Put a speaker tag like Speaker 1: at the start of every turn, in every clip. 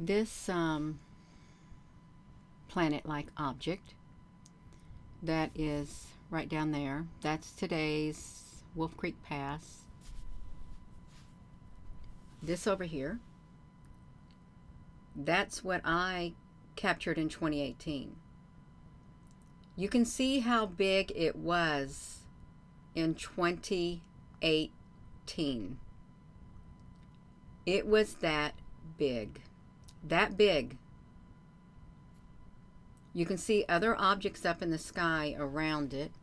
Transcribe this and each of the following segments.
Speaker 1: This planet-like object that is right down there, that's today's Wolf Creek Pass. This over here, that's what I captured in 2018. You can see how big it was in 2018. It was that big. That big. You can see other objects up in the sky around it.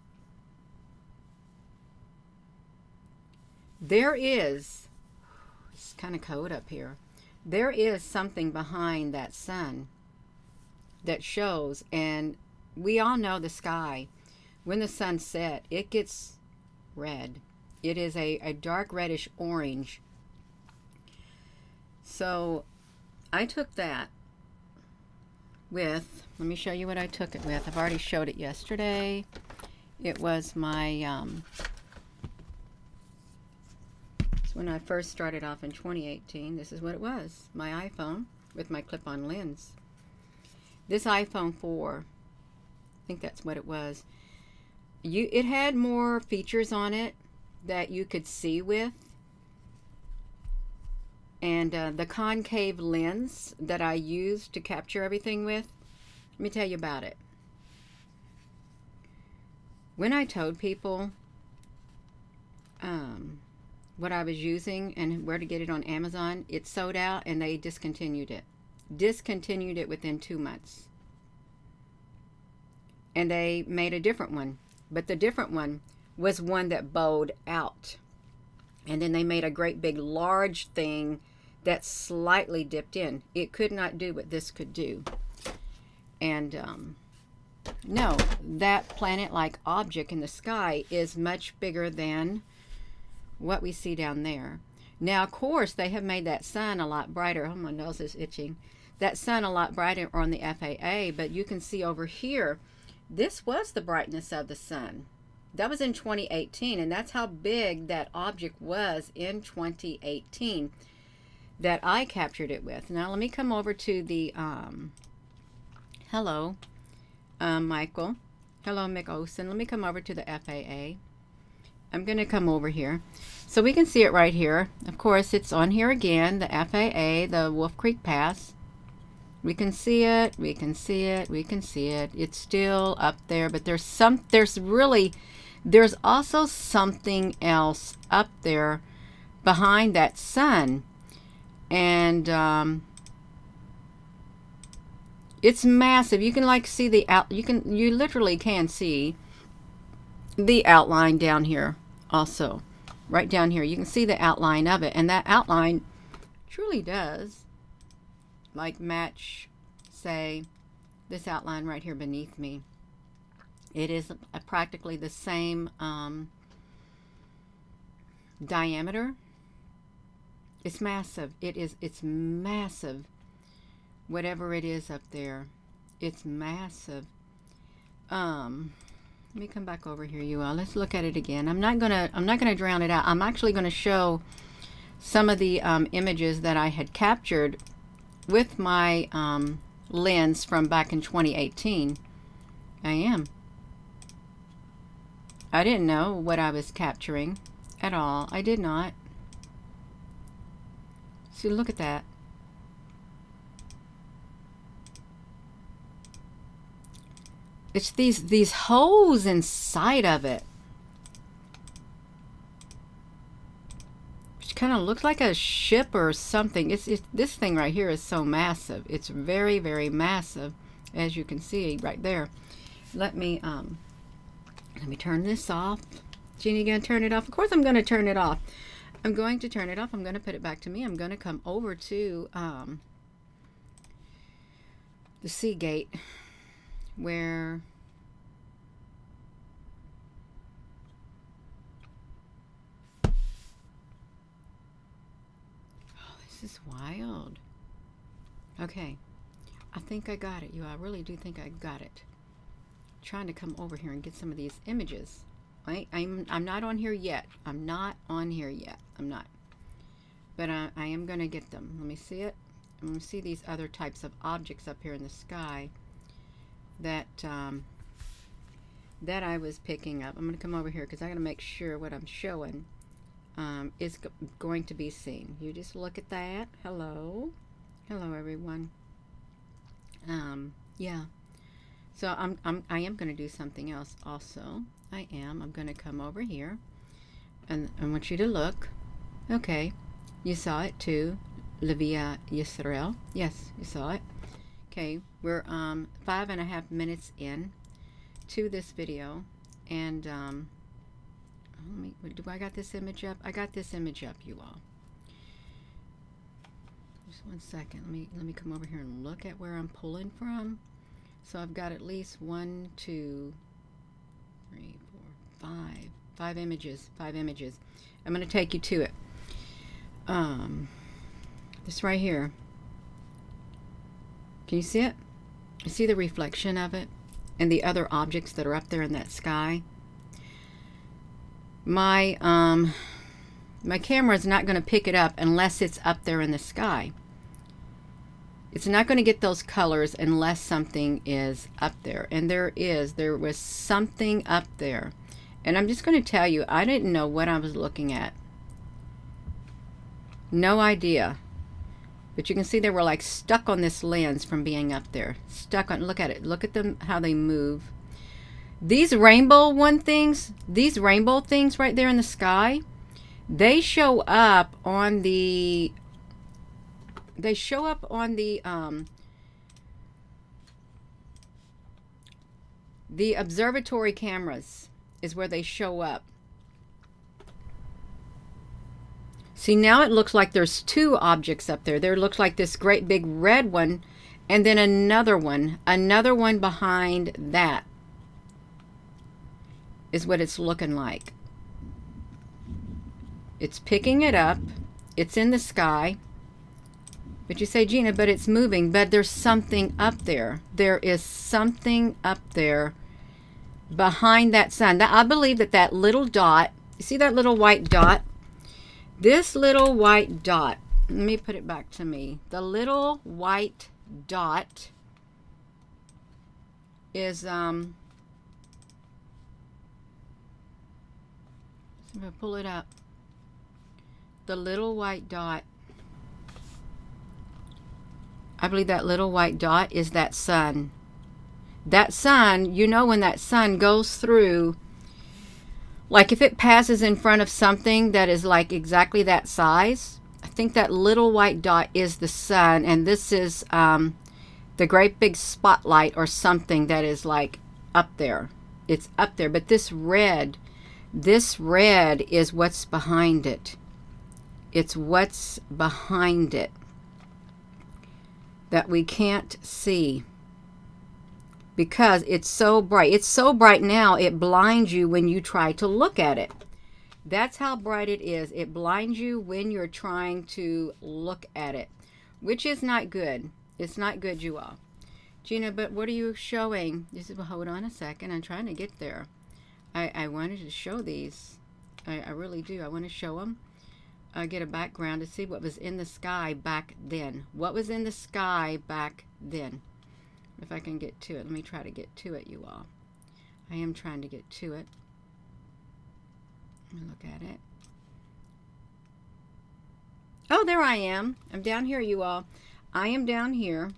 Speaker 1: There is, it's kind of cold up here, there is something behind that sun that shows, and we all know the sky, when the sun sets, it gets red. It is a dark reddish orange. So I took that with, let me show you what I took it with. I've already showed it yesterday. It was my, when I first started off in 2018, this is what it was. My iPhone with my clip-on lens. This iPhone 4, I think that's what it was. It had more features on it that you could see with. And the concave lens that I used to capture everything with, let me tell you about it. When I told people what I was using and where to get it on Amazon, it sold out and they discontinued it. Discontinued it within 2 months. And they made a different one. But the different one was one that bowed out. And then they made a great big large thing that slightly dipped in. It could not do what this could do. And no, that planet-like object in the sky is much bigger than what we see down there. Now, of course, they have made that sun a lot brighter. Oh, my nose is itching. That sun a lot brighter on the FAA, but you can see over here, this was the brightness of the sun. That was in 2018, and that's how big that object was in 2018 that I captured it with. Now let me come over to the, hello, Michael. Hello, Mick Olson. Let me come over to the FAA. I'm going to come over here. So we can see it right here. Of course, it's on here again, the FAA, the Wolf Creek Pass. We can see it, we can see it, we can see it. It's still up there, but there's also something else up there behind that sun. And it's massive. You can like see the you literally can see the outline down here also. Right down here. You can see the outline of it, and that outline truly does like match, say, this outline right here beneath me. It is practically the same diameter. It's massive. It's massive. Whatever it is up there, it's massive. Let me come back over here, you all. Let's look at it again. I'm not gonna drown it out. I'm actually gonna show some of the images that I had captured with my lens from back in 2018. I didn't know what I was capturing at all. I did not. See, look at that. It's these holes inside of it, which kind of looks like a ship or something. This thing right here is so massive. It's very, very massive, as you can see right there. Let me turn this off. Jeannie, gonna turn it off? Of course I'm gonna turn it off. I'm going to turn it off. I'm going to put it back to me. I'm going to come over to the Seagate where this is wild. Okay, I think I got it. I really do think I got it. I'm trying to come over here and get some of these images. I'm not on here yet. I'm not on here yet. I'm not. But I am going to get them. Let me see it. And we see these other types of objects up here in the sky that that I was picking up. I'm going to come over here because I got to make sure what I'm showing is going to be seen. You just look at that. Hello. Hello, everyone. Yeah. So I am going to do something else also. I'm going to come over here, and I want you to look. Okay. You saw it too. Livia Yisrael. Yes, you saw it. Okay. We're 5.5 minutes in to this video, and do I got this image up? I got this image up, you all. Just one second. Let me come over here and look at where I'm pulling from. So I've got at least 1, 2, 3, 4, 5 images. 5 images. I'm going to take you to it. This right here. Can you see it? You see the reflection of it and the other objects that are up there in that sky? My camera is not going to pick it up unless it's up there in the sky. It's not going to get those colors unless something is up there. And there was something up there. And I'm just going to tell you, I didn't know what I was looking at. No idea. But you can see they were like stuck on this lens from being up there. Stuck on, look at it. Look at them, how they move. These rainbow things right there in the sky, they show up on the observatory cameras is where they show up. See, now it looks like there's 2 objects up there. There looks like this great big red one, and then another one behind that is what it's looking like. It's picking it up. It's in the sky. But you say, Gina, but it's moving. But there's something up there. There is something up there behind that sun. I believe that little dot, you see that little white dot? This little white dot, let me put it back to me. The little white dot is, I'm going to pull it up. The little white dot, I believe that little white dot is that sun. That sun, you know, when that sun goes through, like if it passes in front of something that is like exactly that size, I think that little white dot is the sun, and this is the great big spotlight or something that is like up there. It's up there, but this red is what's behind it. It's what's behind it that we can't see because it's so bright. It's so bright now, it blinds you when you try to look at it. That's how bright it is. It blinds you when you're trying to look at it, which is not good. It's not good, you all. Gina, but what are you showing? You said, well, hold on a second. I'm trying to get there. I wanted to show these. I really do. I want to show them. Get a background to see what was in the sky back then. What was in the sky back then? If I can get to it. Let me try to get to it, you all. I am trying to get to it. Let me look at it. Oh, there I am. I'm down here, you all. I am down here.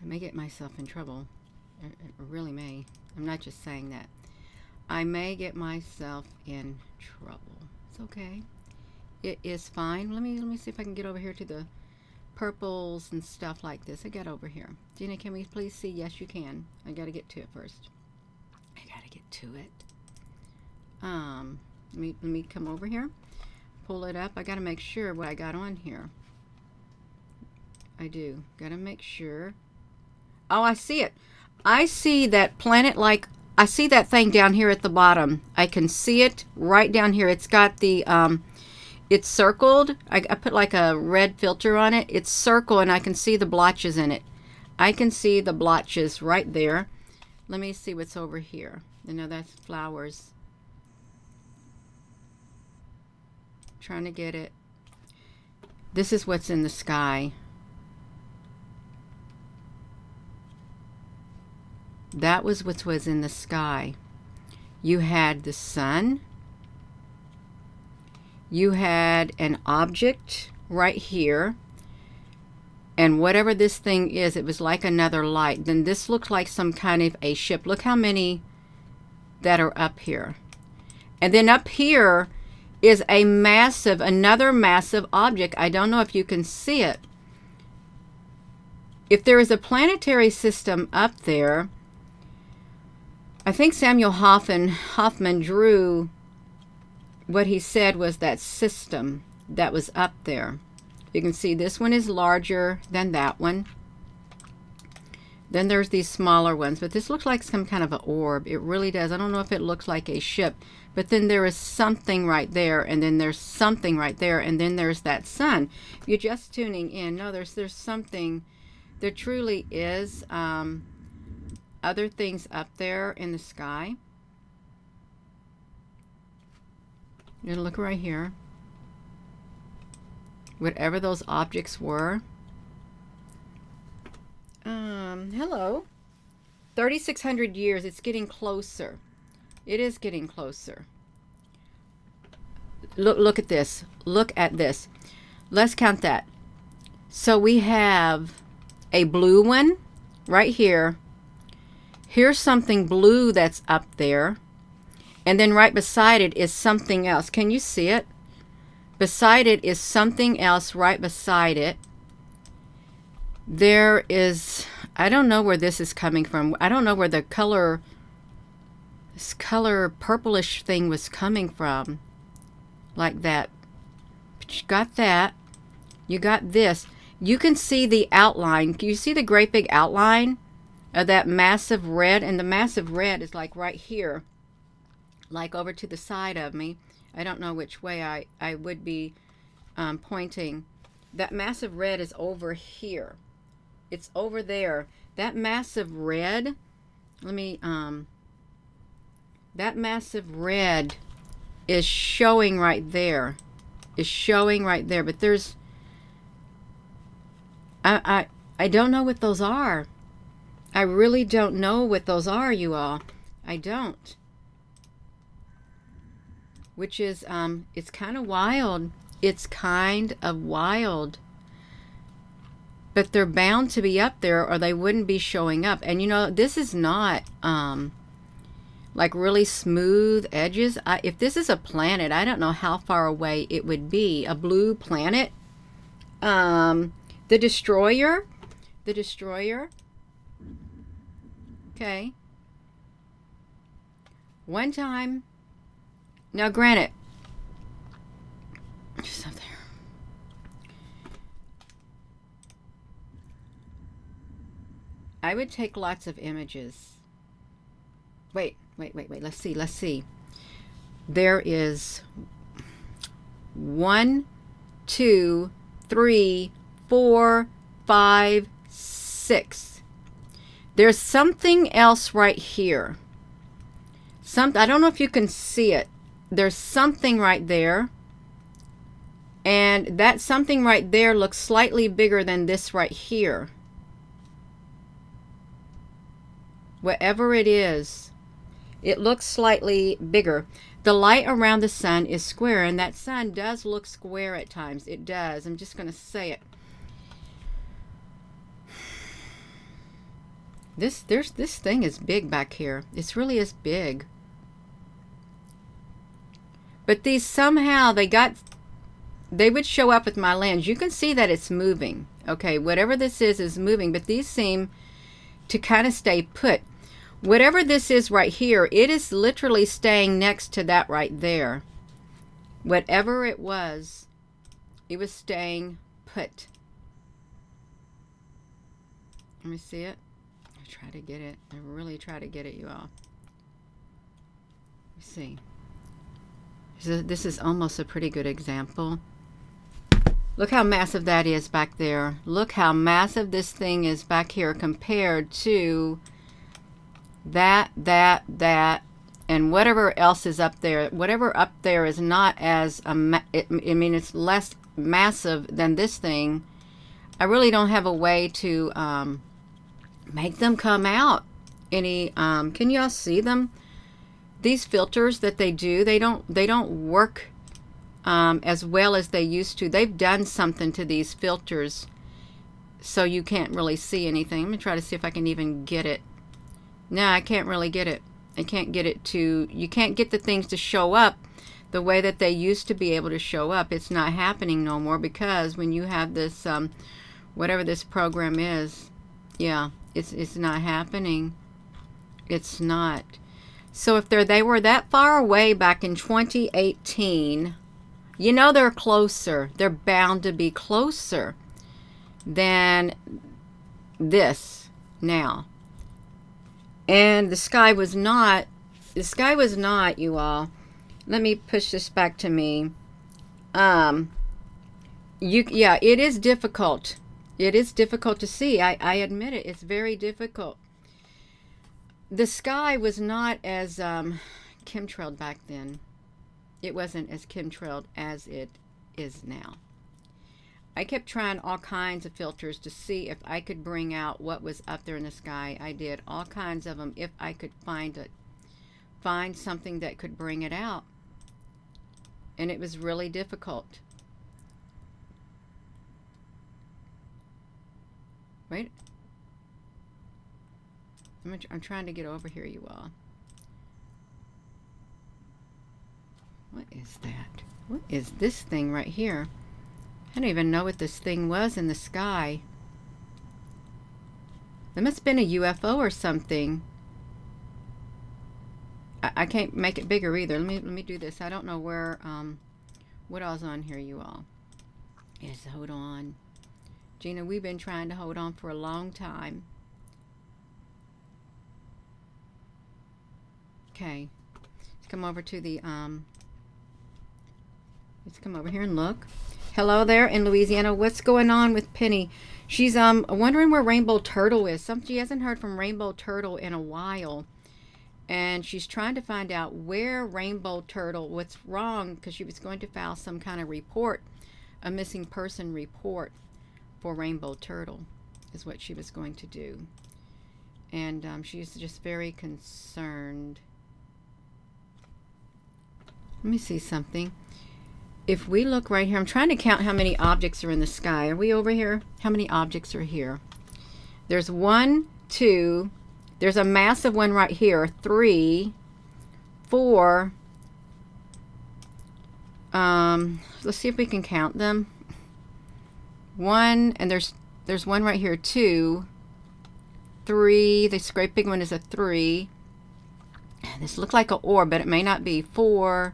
Speaker 1: I may get myself in trouble. I really may. I'm not just saying that. I may get myself in trouble. It's okay. It is fine. Let me see if I can get over here to the purples and stuff like this. I got over here. Gina, can we please see? Yes, you can. I got to get to it first. I got to get to it. Let me come over here. Pull it up. I got to make sure what I got on here. I do. Got to make sure. Oh, I see it. I see that planet like, I see that thing down here at the bottom. I can see it right down here. It's got the, it's circled. I put like a red filter on it. It's circled and I can see the blotches in it. I can see the blotches right there. Let me see what's over here. You know, that's flowers. Trying to get it. This is what's in the sky. That was what was in the sky. You had the sun. You had an object right here. And whatever this thing is, it was like another light. Then this looked like some kind of a ship. Look how many that are up here. And then up here is a massive, another massive object. I don't know if you can see it. If there is a planetary system up there, I think Samuel Hoffman drew what he said was that system that was up there. You can see this one is larger than that one. Then there's these smaller ones, but this looks like some kind of an orb. It really does. I don't know if it looks like a ship, but then there is something right there, and then there's something right there, and then there's that sun. If you're just tuning in, no, there's something. There truly is other things up there in the sky. You look right here. Whatever those objects were. Hello. 3,600 years. It's getting closer. It is getting closer. Look at this. Look at this. Let's count that. So we have a blue one right here. Here's something blue that's up there. And then right beside it is something else. Can you see it? Beside it is something else right beside it. There is, I don't know where this is coming from. I don't know where the color, this color purplish thing was coming from. Like that. But you got that. You got this. You can see the outline. Can you see the great big outline of that massive red? And the massive red is like right here. Like over to the side of me. I don't know which way I would be pointing. That massive red is over here. It's over there. That massive red, let me, that massive red is showing right there. Is showing right there. But there's, I don't know what those are. I really don't know what those are, you all. I don't. Which is, it's kind of wild. It's kind of wild. But they're bound to be up there or they wouldn't be showing up. And you know, this is not, like really smooth edges. If this is a planet, I don't know how far away it would be. A blue planet. The Destroyer. The Destroyer. Okay. One time. Now, granted, just up there. I would take lots of images. Wait. Let's see. There is 1, 2, 3, 4, 5, 6. There's something else right here. I don't know if you can see it. There's something right there. And that something right there looks slightly bigger than this right here. Whatever it is, it looks slightly bigger. The light around the sun is square, and that sun does look square at times. It does. I'm just going to say it. This thing is big back here. It really is big. But these somehow, they would show up with my lens. You can see that it's moving. Okay, whatever this is moving. But these seem to kind of stay put. Whatever this is right here, it is literally staying next to that right there. Whatever it was staying put. Let me see it. I try to get it. I really try to get it, you all. Let's see. This is almost a pretty good example. Look how massive that is back there. Look how massive this thing is back here compared to that, and whatever else is up there, whatever up there is not as I mean, it's less massive than this thing. I really don't have a way to make them come out any. Can y'all see them? These filters that they do, they don't work as well as they used to. They've done something to these filters so you can't really see anything. I'm gonna try to see if I can even get it. No, I can't really get it. I can't get it to, you can't get the things to show up the way that they used to be able to show up. It's not happening no more, because when you have this, whatever this program is, yeah, it's not happening. It's not. So if they were that far away back in 2018, you know they're closer. They're bound to be closer than this now. And the sky was not, you all. Let me push this back to me. Yeah, it is difficult. It is difficult to see. I admit it. It's very difficult. The sky was not as chemtrailed back then. It wasn't as chemtrailed as it is now. I kept trying all kinds of filters to see if I could bring out what was up there in the sky. I did all kinds of them if I could find something that could bring it out. And it was really difficult. Wait. I'm trying to get over here, you all. What is that? What is this thing right here? I don't even know what this thing was in the sky. There must have been a UFO or something. I can't make it bigger either. Let me do this. I don't know where what else on here, you all. Yes, hold on. Gina, we've been trying to hold on for a long time. Okay. Let's come over to the let's come over here and look. Hello there in Louisiana. What's going on with Penny? She's wondering where Rainbow Turtle is. She hasn't heard from Rainbow Turtle in a while. And she's trying to find out where Rainbow Turtle, what's wrong, because she was going to file some kind of report, a missing person report for Rainbow Turtle is what she was going to do. And she's just very concerned. Let me see something. If we look right here, I'm trying to count how many objects are in the sky. Are we over here? How many objects are here? There's 1, 2. There's a massive one right here. 3, 4. Let's see if we can count them. 1, and there's one right here. 2, 3. This great big one is a 3. This looks like an orb, but it may not be. 4,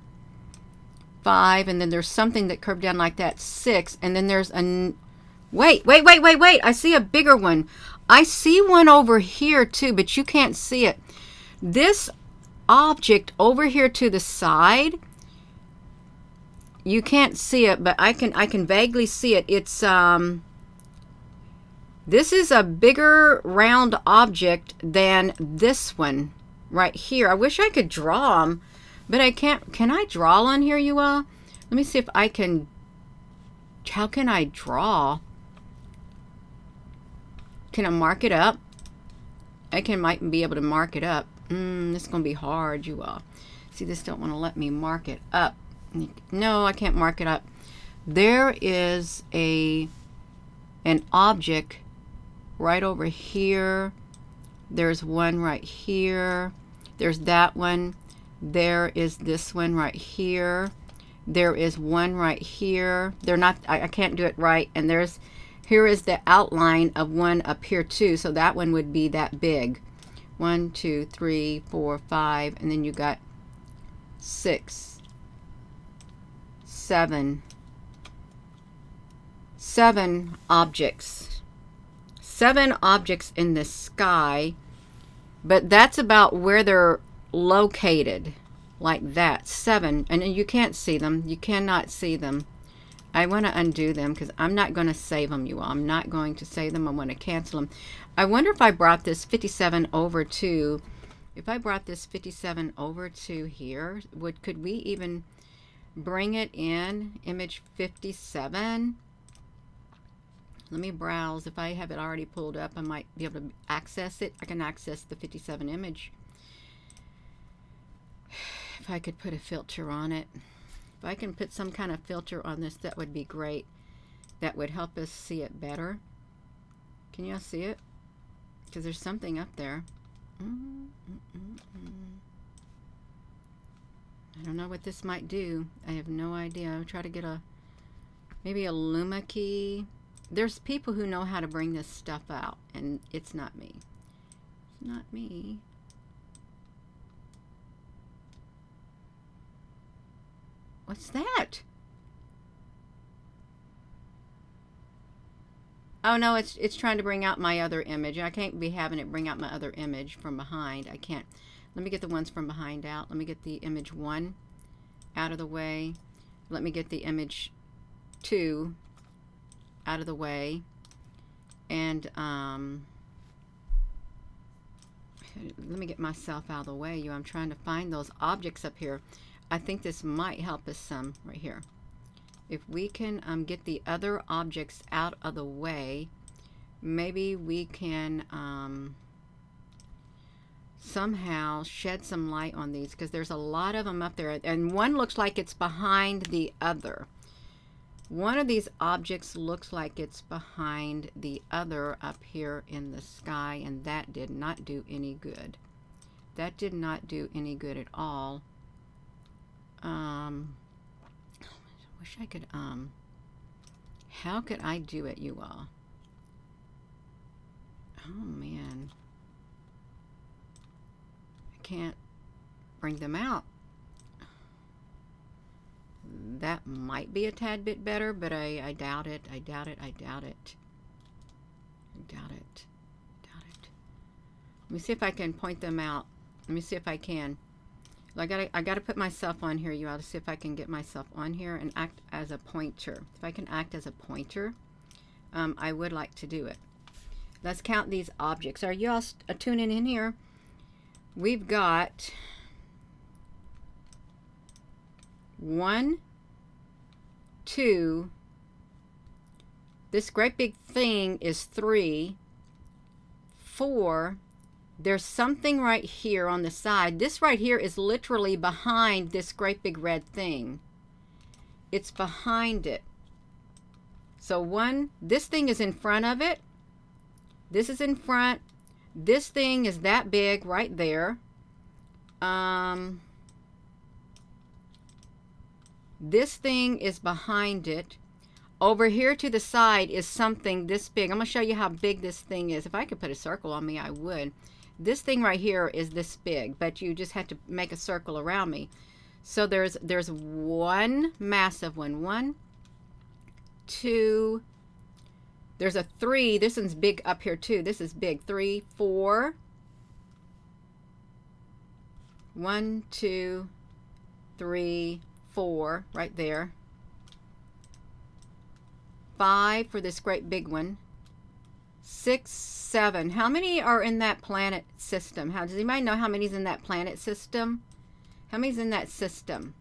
Speaker 1: 5, and then there's something that curved down like that. 6, and then there's a wait. I see a bigger one. I see one over here too, but you can't see it. This object over here to the side, you can't see it, but I can vaguely see it. It's this is a bigger round object than this one right here. I wish I could draw them, but I can't. Can I draw on here, you all? Let me see if I can. How can I draw? Can I mark it up? Might be able to mark it up. This is going to be hard, you all. See, this don't want to let me mark it up. No, I can't mark it up. There is an object right over here. There's one right here. There's that one. There is this one right here. There is one right here. They're not, I can't do it right. And here is the outline of one up here too. So that one would be that big. 1, 2, 3, 4, 5, and then you got 6, 7 objects. 7 objects in the sky, but that's about where they're located, like that. 7, and you can't see them. You cannot see them. I want to undo them because I'm not going to save them, you all. I'm not going to save them. I want to cancel them. I wonder if I brought this 57 over to If I brought this 57 over to here, could we even bring it in image 57? Let me browse. If I have it already pulled up, I might be able to access it. I can access the 57 image. If I could put a filter on it. If I can put some kind of filter on this, that would be great. That would help us see it better. Can y'all see it? Because there's something up there. I don't know what this might do. I have no idea. I'll try to get maybe a Luma key. There's people who know how to bring this stuff out, and it's not me. It's not me. What's that? Oh no, it's trying to bring out my other image. I can't be having it bring out my other image from behind. I can't. Let me get the ones from behind out. Let me get the image 1 out of the way. Let me get the image 2 out of the way. And let me get myself out of the way. I'm trying to find those objects up here. I think this might help us some right here. If we can get the other objects out of the way, maybe we can somehow shed some light on these, because there's a lot of them up there, and one looks like it's behind the other. One of these objects looks like it's behind the other up here in the sky, and that did not do any good. That did not do any good at all. Wish I could, how could I do it, you all? Oh man. I can't bring them out. That might be a tad bit better, but I doubt it. I doubt it. I doubt it. I doubt it. Doubt it. Let me see if I can point them out. Let me see if I can. I gotta put myself on here, you all, to see if I can get myself on here and act as a pointer. If I can act as a pointer, I would like to do it. Let's count these objects. Are you all tuning in here? We've got 1, 2. This great big thing is 3, 4. There's something right here on the side. This right here is literally behind this great big red thing. It's behind it. So 1, this thing is in front of it. This is in front. This thing is that big right there. This thing is behind it. Over here to the side is something this big. I'm going to show you how big this thing is. If I could put a circle on me, I would. This thing right here is this big, but you just have to make a circle around me. So there's one massive one. 1, 2. There's a 3. This one's big up here too. This is big. 3, 4. 1, 2, 3, 4 right there. 5 for this great big one. 6, 7. How many are in that planet system? Does anybody know how many's in that planet system? How many's in that system?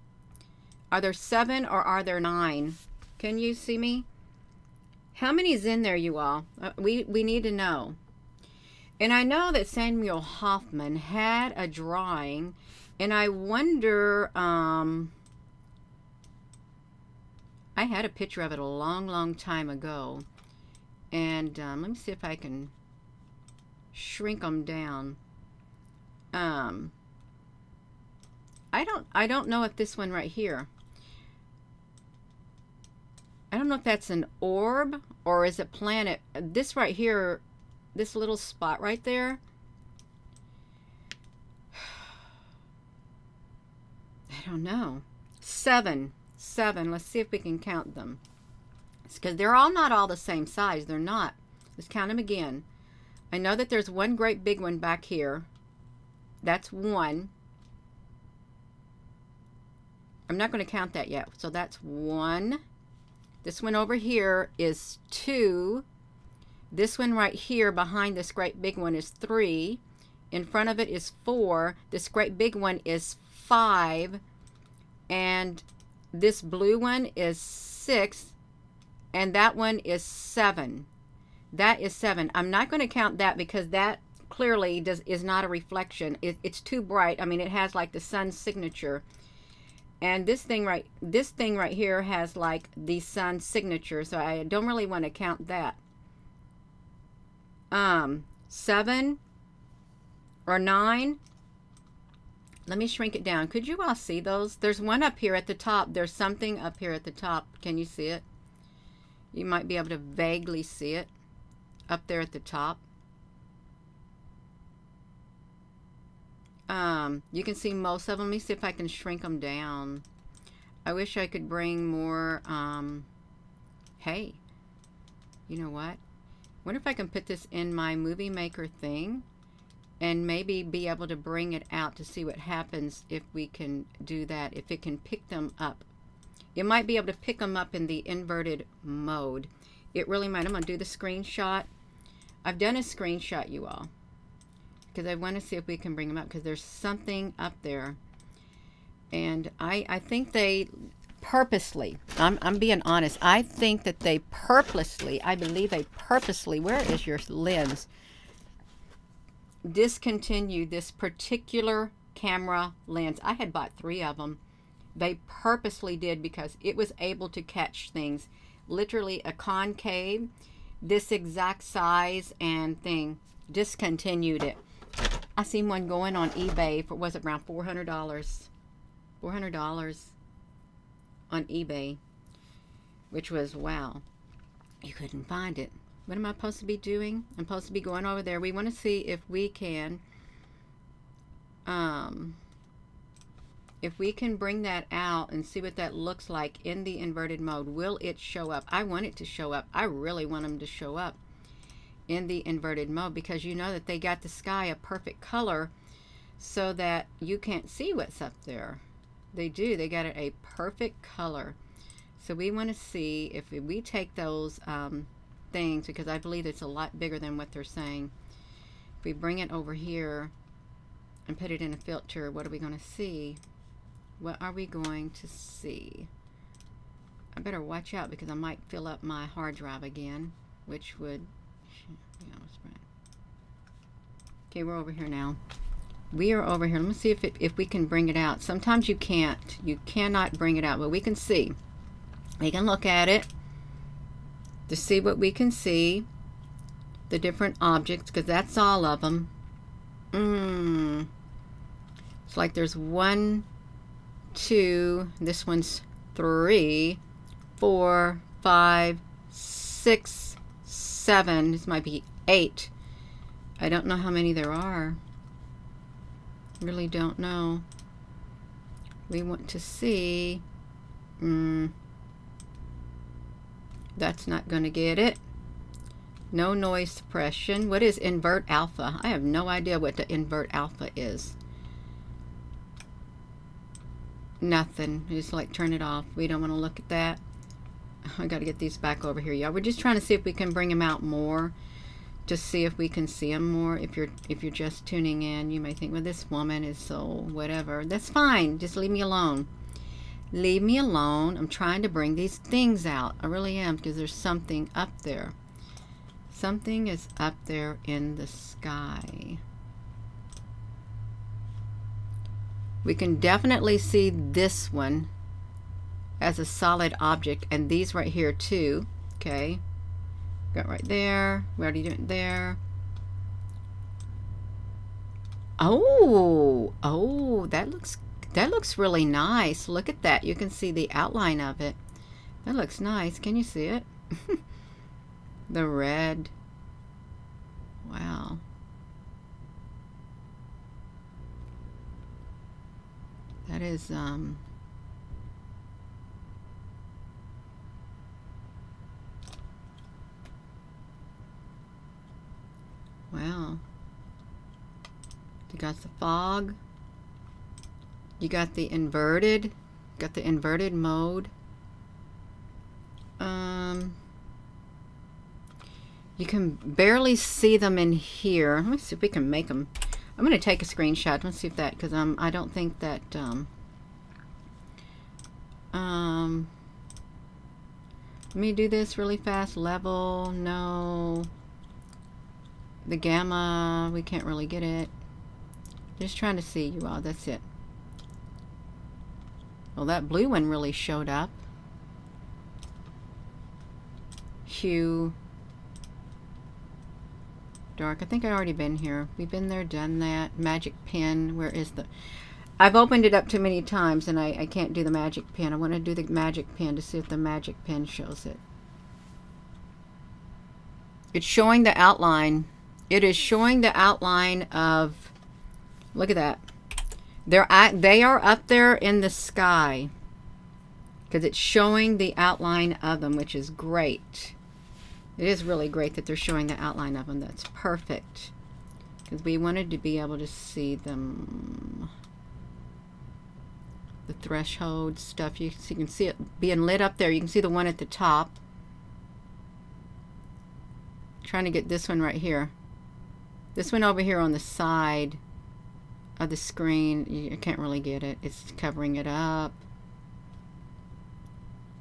Speaker 1: Are there 7 or are there 9? Can you see me? How many's in there, you all? We need to know. And I know that Samuel Hoffman had a drawing, and I wonder, I had a picture of it a long time ago. And let me see if I can shrink them down. I don't know if this one right here. I don't know if that's an orb or is it planet. This right here, this little spot right there. I don't know. 7. Let's see if we can count them. Because they're all not all the same size. They're not. Let's count them again. I know that there's one great big one back here. That's 1. I'm not going to count that yet. So that's 1. This one over here is 2. This one right here behind this great big one is 3. in front of it is 4. This great big one is 5. And this blue one is 6. And that one is 7. That is 7. I'm not going to count that because that clearly is not a reflection. It's too bright. I mean, it has like the sun's signature. And this thing right here has like the sun's signature. So I don't really want to count that. 7 or 9. Let me shrink it down. Could you all see those? There's one up here at the top. There's something up here at the top. Can you see it? You might be able to vaguely see it up there at the top. You can see most of them. Let me see if I can shrink them down. I wish I could bring more. Hey, you know what? Wonder if I can put this in my movie maker thing and maybe be able to bring it out to see what happens if we can do that, if it can pick them up. It might be able to pick them up in the inverted mode. It really might. I'm going to do the screenshot. I've done a screenshot, you all, because I want to see if we can bring them up, because there's something up there. And I think they purposely, I'm being honest, I think that they purposely, I believe they purposely, where is your lens, discontinued this particular camera lens. I had bought 3 of them. They purposely did, because it was able to catch things. Literally a concave, this exact size and thing. Discontinued it. I seen one going on eBay for, was it around $400? $400 on eBay, which was, wow, you couldn't find it. What am I supposed to be doing? I'm supposed to be going over there. We want to see if we can bring that out and see what that looks like in the inverted mode. Will it show up? I want it to show up. I really want them to show up in the inverted mode, because you know that they got the sky a perfect color so that you can't see what's up there. They do. They got it a perfect color. So we want to see if we take those things, because I believe it's a lot bigger than what they're saying. If we bring it over here and put it in a filter, what are we going to see? What are we going to see? I better watch out, because I might fill up my hard drive again, which would... Okay, we're over here now. We are over here. Let me see if we can bring it out. Sometimes you can't. You cannot bring it out, but we can see. We can look at it to see what we can see. The different objects, because that's all of them. It's like there's 1, 2, this one's 3, 4, 5, 6, 7. This might be 8. I don't know how many there are. Really don't know. We want to see. That's not going to get it. No noise suppression. What is invert alpha? I have no idea what the invert alpha is. Nothing. Just like turn it off. We don't want to look at that. I got to get these back over here, y'all. We're just trying to see if we can bring them out more. Just see if we can see them more. If you're just tuning in, you may think, well, this woman is so whatever. That's fine. Just leave me alone. Leave me alone. I'm trying to bring these things out. I really am, because there's something up there. Something is up there in the sky. We can definitely see this one as a solid object, and these right here too. Okay. Got right there. We already did it there. Oh, that looks really nice. Look at that. You can see the outline of it. That looks nice. Can you see it? The red. Wow. That is wow. You got the fog. You got the inverted. Got the inverted mode. You can barely see them in here. Let me see if we can make them. I'm going to take a screenshot. Let's see if that, because I don't think that, let me do this really fast. Level, no. The gamma, we can't really get it. Just trying to see you all, that's it. Well, that blue one really showed up. Hue. Dark. I think I already been here. We've been there, done that. Magic pen. Where is the... I've opened it up too many times and I can't do the magic pen. I want to do the magic pen to see if the magic pen shows it. It's showing the outline. It is showing the outline of... Look at that. They are up there in the sky. Because it's showing the outline of them, which is great. It is really great that they're showing the outline of them. That's perfect. Because we wanted to be able to see them. The threshold stuff. You can see it being lit up there. You can see the one at the top. Trying to get this one right here. This one over here on the side of the screen. You can't really get it. It's covering it up.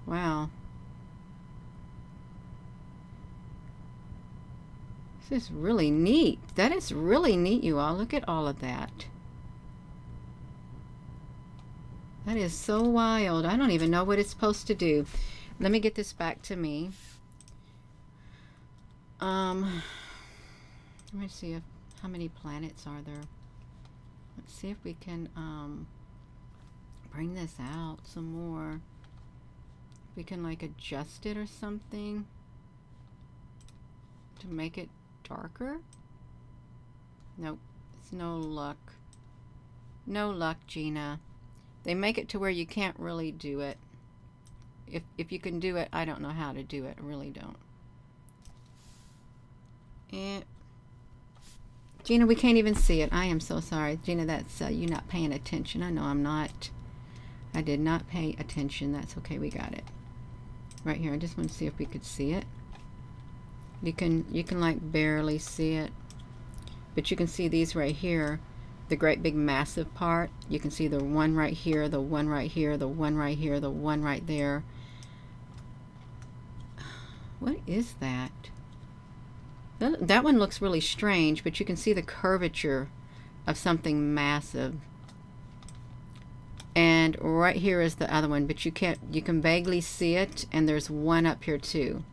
Speaker 1: Wow. This is really neat. That is really neat, you all. Look at all of that. That is so wild. I don't even know what it's supposed to do. Let me get this back to me. Let me see how many planets are there. Let's see if we can bring this out some more. We can like adjust it or something to make it darker. Nope, it's no luck. No luck, Gina. They make it to where you can't really do it. If you can do it, I don't know how to do it. I really don't. Gina, we can't even see it. I am so sorry. Gina, that's you not paying attention. I know I'm not. I did not pay attention. That's okay. We got it. Right here. I just want to see if we could see it. You can like barely see it. But you can see these right here. The great big massive part. You can see the one right here, the one right here, the one right here, the one right there. What is that? That one looks really strange, but you can see the curvature of something massive. And right here is the other one, but you can vaguely see it, and there's one up here too.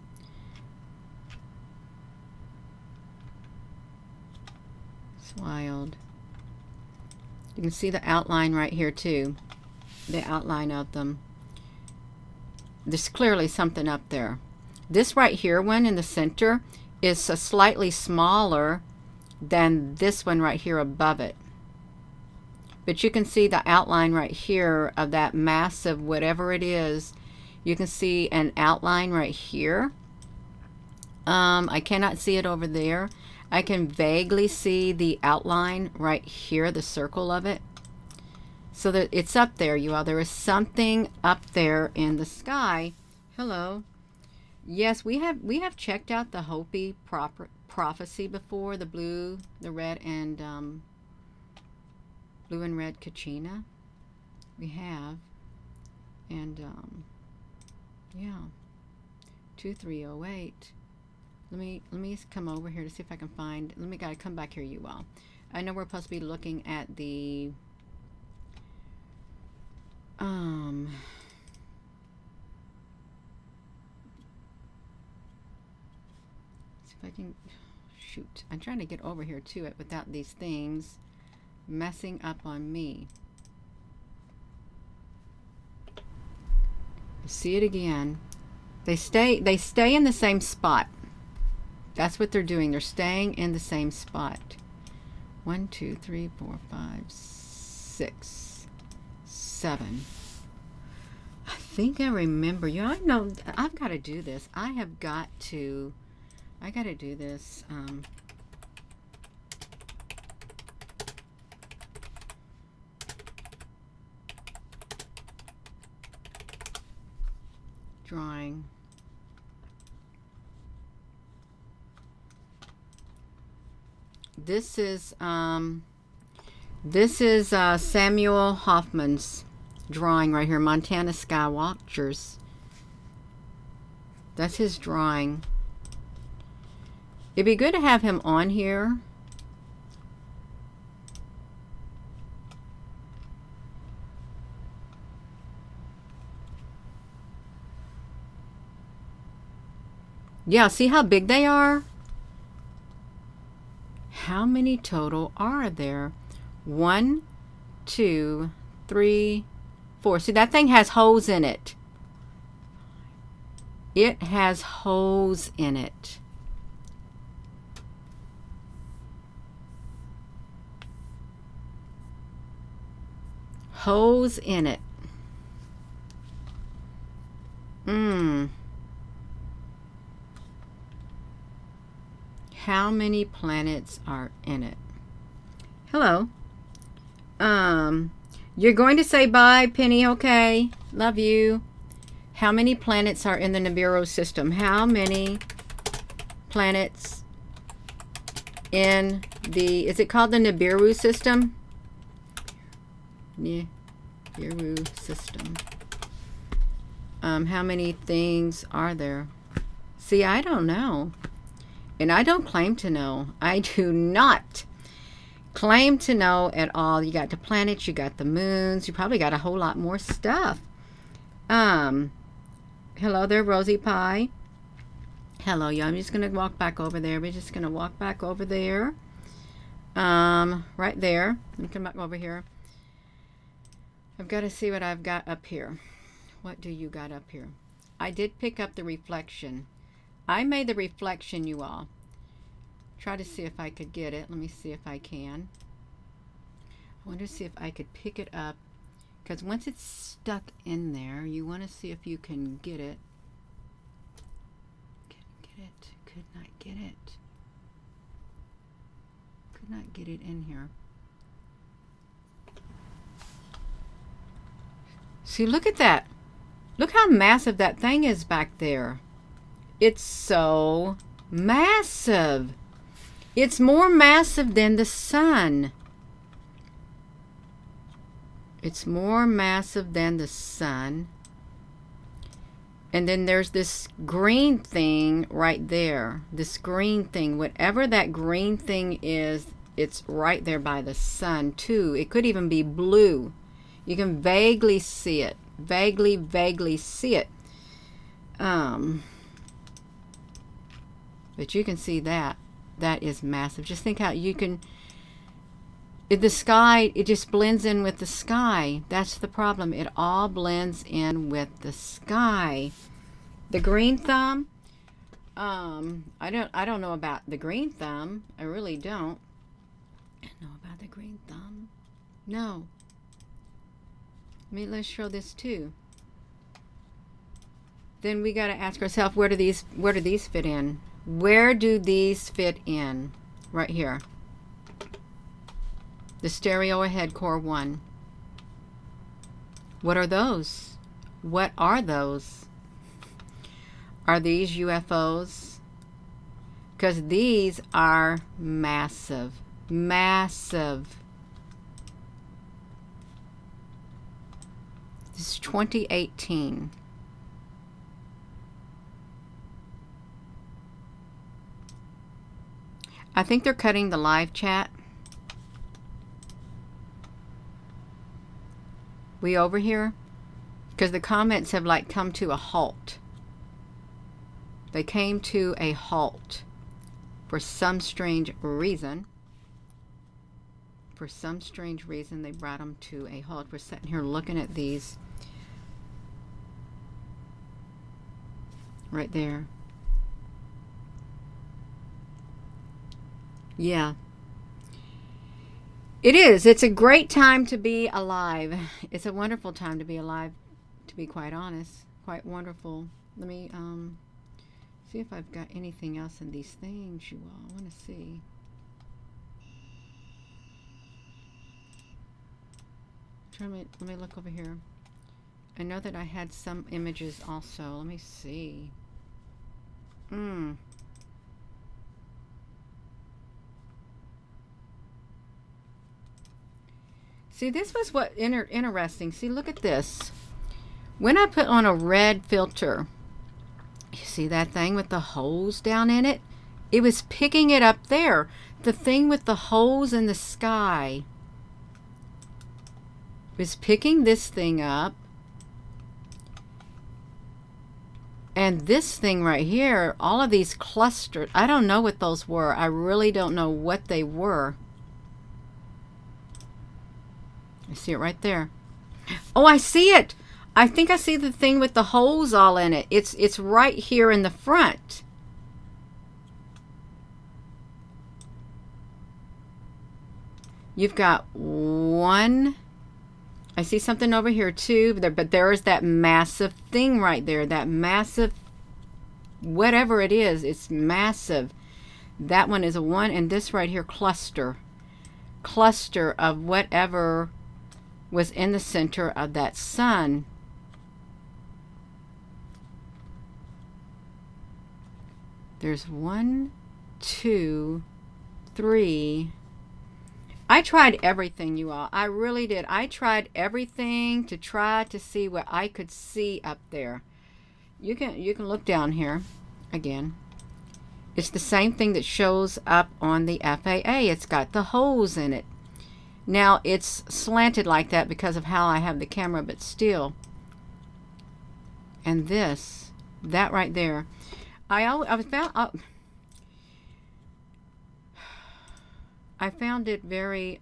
Speaker 1: It's wild. You can see the outline right here too. The outline of them. There's clearly something up there. This right here one in the center is slightly smaller than this one right here above it. But you can see the outline right here of that massive whatever it is. You can see an outline right here. I cannot see it over there. I can vaguely see the outline right here, the circle of it. So that it's up there, you all. There is something up there in the sky. Hello. Yes, we have checked out the Hopi prophecy before, the blue, the red, and blue and red Kachina. We have, and yeah, 2308. Let me come over here to see if I can find. Gotta come back here, you all. I know we're supposed to be looking at the if I can, shoot, I'm trying to get over here to it without these things messing up on me. See it again. They stay in the same spot. That's what they're doing. They're staying in the same spot. 1, 2, 3, 4, 5, 6, 7. I think I remember. You know, I know I've got to do this. I got to do this. Drawing. This is This is Samuel Hoffman's drawing right here, Montana Sky Watchers. That's his drawing. It'd be good to have him on here. Yeah, see how big they are? How many total are there? 1, 2, 3, 4. See, that thing has holes in it. It has holes in it. Holes in it. How many planets are in it? Hello. You're going to say bye, Penny, okay? Love you. How many planets are in the Nibiru system? How many planets in the, is it called the Nibiru system? Nibiru system. How many things are there? See, I don't know. And I don't claim to know. I do not claim to know at all. You got the planets, you got the moons, you probably got a whole lot more stuff. Hello there, Rosie Pie. Hello, y'all. I'm just going to walk back over there. We're just going to walk back over there. Right there. Let me come back over here. I've got to see what I've got up here. What do you got up here? I did pick up the reflection. I made the reflection, you all. Try to see if I could get it. Let me see if I can. I want to see if I could pick it up. Because once it's stuck in there, you want to see if you can get it. Couldn't get it. Could not get it. Could not get it in here. See, look at that. Look how massive that thing is back there. It's so massive. It's more massive than the sun. It's more massive than the sun. And then there's this green thing right there. This green thing, whatever that green thing is, it's right there by the sun too. It could even be blue. You can vaguely see it. Vaguely see it. But you can see that. That is massive. Just think how you can... The sky, it just blends in with the sky. That's the problem. It all blends in with the sky. The green thumb, I don't know about the green thumb. I really don't. I don't know about the green thumb. No. Let's show this too. Then we got to ask ourselves, where do these fit in? Where do these fit in? Right here. The stereo ahead core 1. What are those? What are those? Are these UFOs? Because these are massive. Massive. This is 2018. I think they're cutting the live chat. We over here? Because the comments have like come to a halt. They came to a halt for some strange reason. For some strange reason, they brought them to a halt. We're sitting here looking at these. Right there. Yeah. It is. It's a great time to be alive. It's a wonderful time to be alive, to be quite honest. Quite wonderful. Let me see if I've got anything else in these things, you all. I want to see. Let me look over here. I know that I had some images also. Let me see. See, this was what interesting. See, look at this. When I put on a red filter, you see that thing with the holes down in it? It was picking it up there. The thing with the holes in the sky was picking this thing up. And this thing right here, all of these clustered, I don't know what those were. I really don't know what they were. I see it right there. Oh, I see it. I think I see the thing with the holes all in it. It's right here in the front. You've got one. I see something over here too, but there is that massive thing right there. That massive, whatever it is, it's massive. That one is a one, and this right here, cluster of whatever was in the center of that sun. There's 1, 2, 3. I tried everything, you all. I really did. I tried everything to try to see what I could see up there. You can look down here again. It's the same thing that shows up on the FAA. It's got the holes in it. Now it's slanted like that because of how I have the camera, but still. And this, that right there. I found it very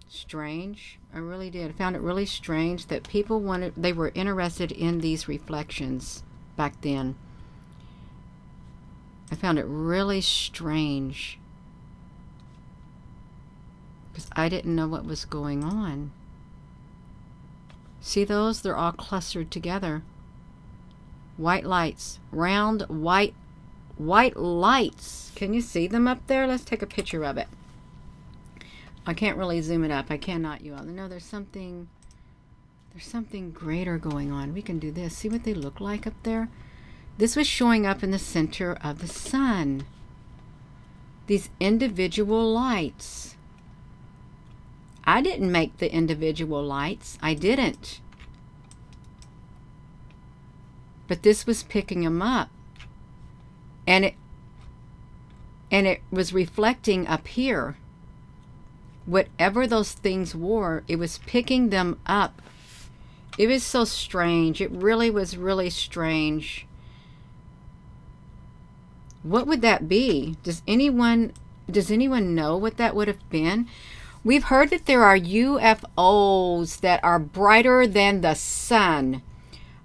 Speaker 1: strange. I really did. I found it really strange that people they were interested in these reflections back then. I found it really strange because I didn't know what was going on. See those? They're all clustered together. White lights, round white lights. Can you see them up there? Let's take a picture of it. I can't really zoom it up. I cannot, you all. No, there's something greater going on. We can do this. See what they look like up there? This was showing up in the center of the sun. These individual lights. I didn't make the individual lights. I didn't. But this was picking them up. And it was reflecting up here. Whatever those things were, it was picking them up. It was so strange. It really was really strange. What would that be? Does anyone know what that would have been? We've heard that there are UFOs that are brighter than the sun.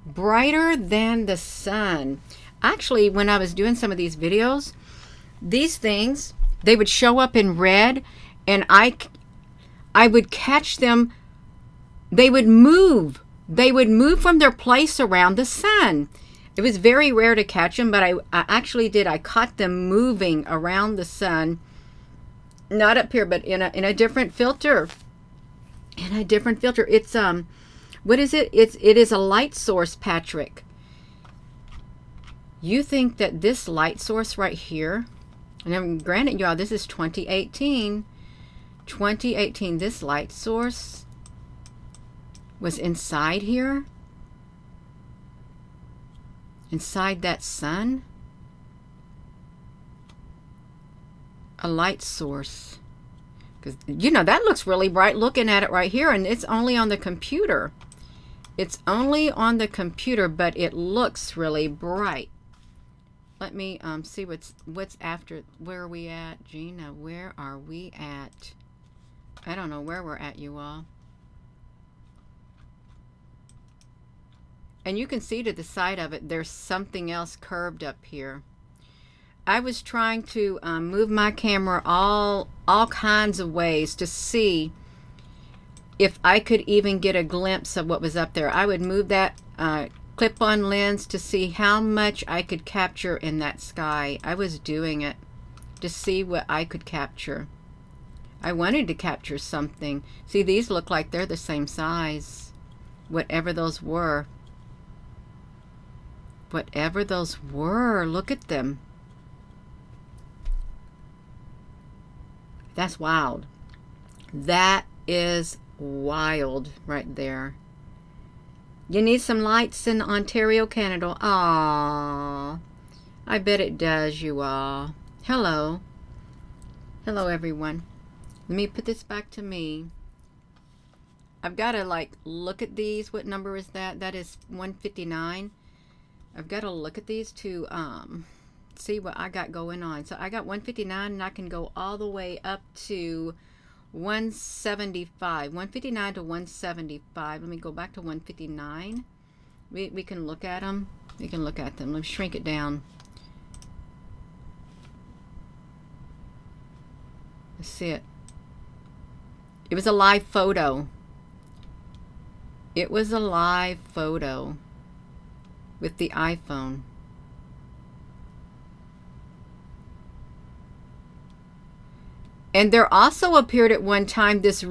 Speaker 1: Brighter than the sun. Actually, when I was doing some of these videos, these things, they would show up in red, and I would catch them. They would move. They would move from their place around the sun. It was very rare to catch them, but I actually did. I caught them moving around the sun. Not up here, but in a different filter. In a different filter. It's what is it? It is a light source, Patrick. You think that this light source right here, and granted, y'all, this is 2018. 2018, this light source was inside here? Inside that sun? A light source. Because, you know, that looks really bright looking at it right here, and it's only on the computer. It's only on the computer, but it looks really bright. Let me see what's after. Where are we at, Gina? Where are we at? I don't know where we're at, you all. And you can see to the side of it, there's something else curved up here. I was trying to move my camera all kinds of ways to see if I could even get a glimpse of what was up there. I would move that clip-on lens to see how much I could capture in that sky. I was doing it to see what I could capture. I wanted to capture something. See, these look like they're the same size. Whatever those were. Whatever those were, look at them. That's wild. That is wild right there. You need some lights in Ontario, Canada. Aww. I bet it does, you all. Hello. Hello, everyone. Let me put this back to me. I've got to like look at these. What number is that? That is 159. I've got to look at these to see what I got going on. So I got 159 and I can go all the way up to 175. 159 to 175. Let me go back to 159. We can look at them. We can look at them. Let me shrink it down. Let's see it. It was a live photo. It was a live photo with the iPhone. And there also appeared at one time this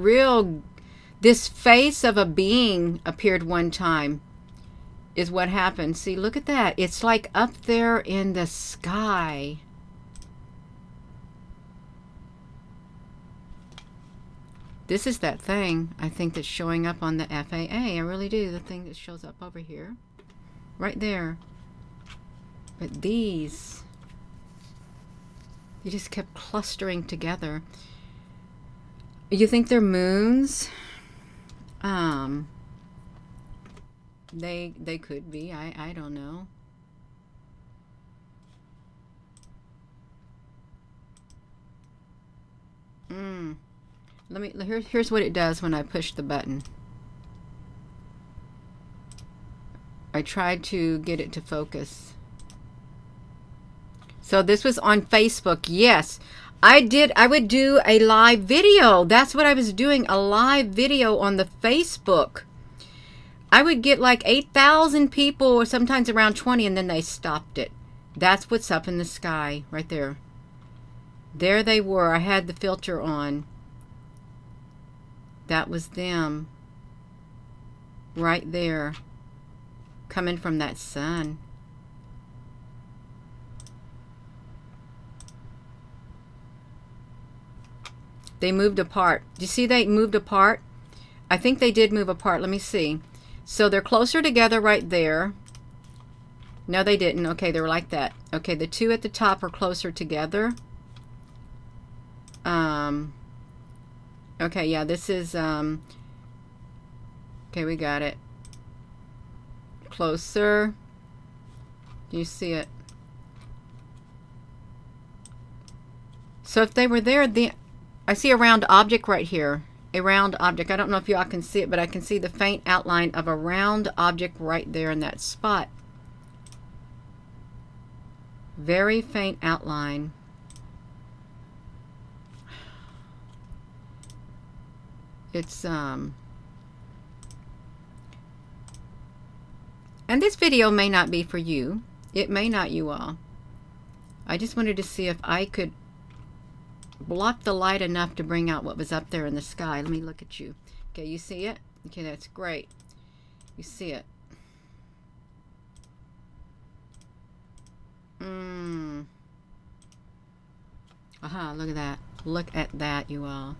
Speaker 1: face of a being appeared one time, is what happened. See, look at that. It's like up there in the sky. This is that thing, I think, that's showing up on the FAA. I really do. The thing that shows up over here. Right there. But these, you just kept clustering together. You think they're moons? They could be. I don't know. Here's what it does when I push the button. I tried to get it to focus. So this was on Facebook. Yes, I would do a live video. That's what I was doing, a live video on the Facebook. I would get like 8,000 people, or sometimes around 20, and then they stopped it. That's what's up in the sky right there. There they were. I had the filter on. That was them. Right there. Coming from that sun. They moved apart. Do you see they moved apart? I think they did move apart. Let me see. So they're closer together right there. No, they didn't. Okay, they were like that. Okay, the two at the top are closer together. Okay, yeah, this is, okay, we got it. Closer. Do you see it? So if they were there, I see a round object right here. A round object. I don't know if y'all can see it, but I can see the faint outline of a round object right there in that spot. Very faint outline. It's, and this video may not be for you. It may not, you all. I just wanted to see if I could block the light enough to bring out what was up there in the sky. Let me look at you. Okay, you see it? Okay, that's great. You see it. Aha, look at that. Look at that, you all.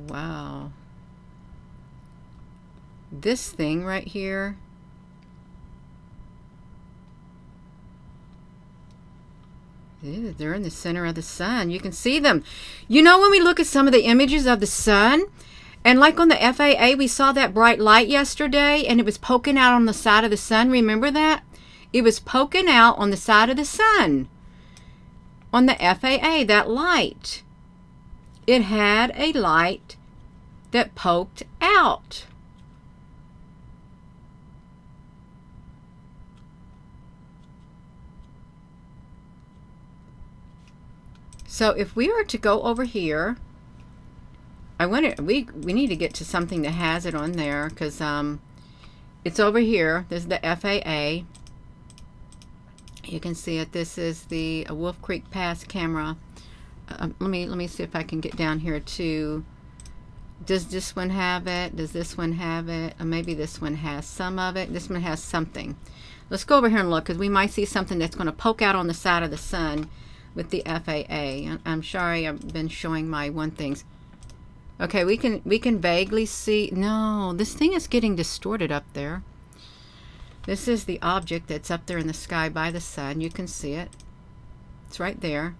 Speaker 1: Wow. This thing right here, they're in the center of the sun. You can see them. You know, when we look at some of the images of the sun, and like on the FAA, we saw that bright light yesterday, and it was poking out on the side of the sun. Remember that? It was poking out on the side of the sun. On the FAA, that light. It had a light that poked out. So if we were to go over here, we need to get to something that has it on there, because it's over here. There's the FAA. You can see it. This is the Wolf Creek Pass camera. Let me see if I can get down here to Does this one have it? Does this one have it? Or maybe this one has some of it. This one has something. Let's go over here and look, because we might see something that's going to poke out on the side of the sun with the FAA. I'm sorry, I've been showing my one things. Okay, we can vaguely see. No, this thing is getting distorted up there. This is the object that's up there in the sky by the sun. You can see it. It's right there.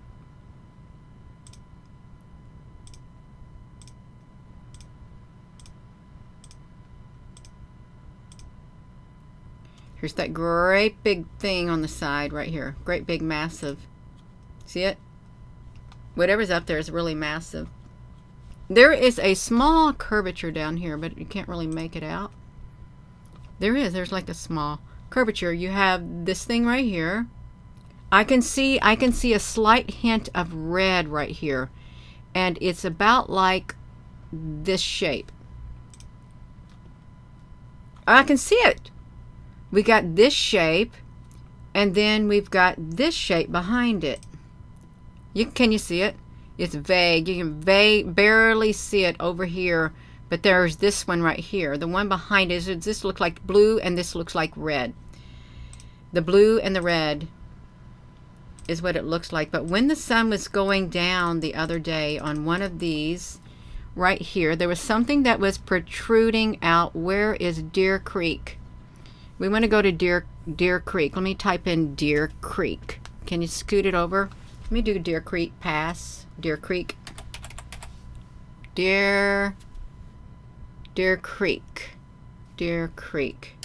Speaker 1: Here's that great big thing on the side right here. Great big massive. See it? Whatever's up there is really massive. There is a small curvature down here, but you can't really make it out. There's like a small curvature. You have this thing right here. I can see a slight hint of red right here. And it's about like this shape. I can see it. We got this shape, and then we've got this shape behind it. Can you see it? It's vague. You can barely see it over here, but there's this one right here. The one behind it, this looks like blue, and this looks like red. The blue and the red is what it looks like. But when the sun was going down the other day on one of these right here, there was something that was protruding out. Where is Deer Creek? We want to go to Deer Creek. Let me type in Deer Creek. Can you scoot it over? Let me do Deer Creek Pass. Deer Creek. Deer Creek. Deer Creek.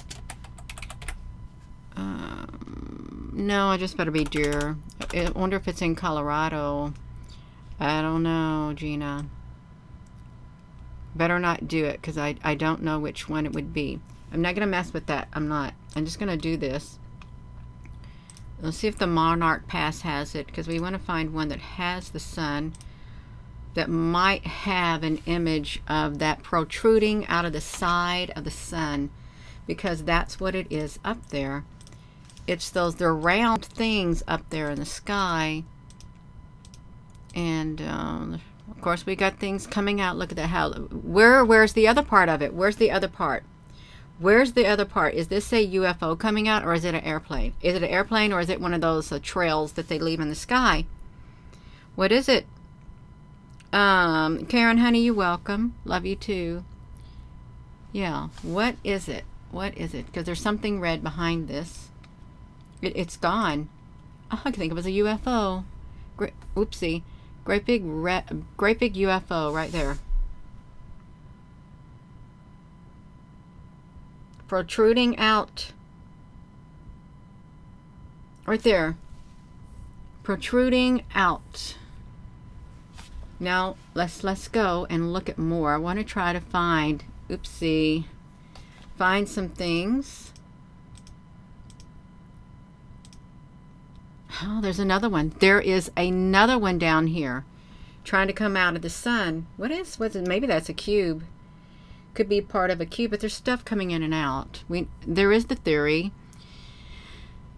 Speaker 1: No, I just better be Deer. I wonder if it's in Colorado. I don't know, Gina. Better not do it, because I don't know which one it would be. I'm not going to mess with that. I'm not. I'm just going to do this. Let's see if the Monarch Pass has it, because we want to find one that has the sun, that might have an image of that protruding out of the side of the sun, because that's what it is up there. It's they're round things up there in the sky. And of course we got things coming out. Look at that. Where's the other part of it? Where's the other part? Where's the other part? Is this a UFO coming out, or is it an airplane? Is it an airplane, or is it one of those trails that they leave in the sky? What is it? Karen, honey, you're welcome. Love you too. Yeah. What is it? What is it? Because there's something red behind this. It's gone. Oh, I think it was a UFO. Oopsie. Great big UFO right there. Protruding out right there. Protruding out. Now let's go and look at more. I want to try to find some things. Oh, there's another one. There is another one down here trying to come out of the sun. What's it? Maybe that's a cube. Could be part of a cube, but there's stuff coming in and out. There is the theory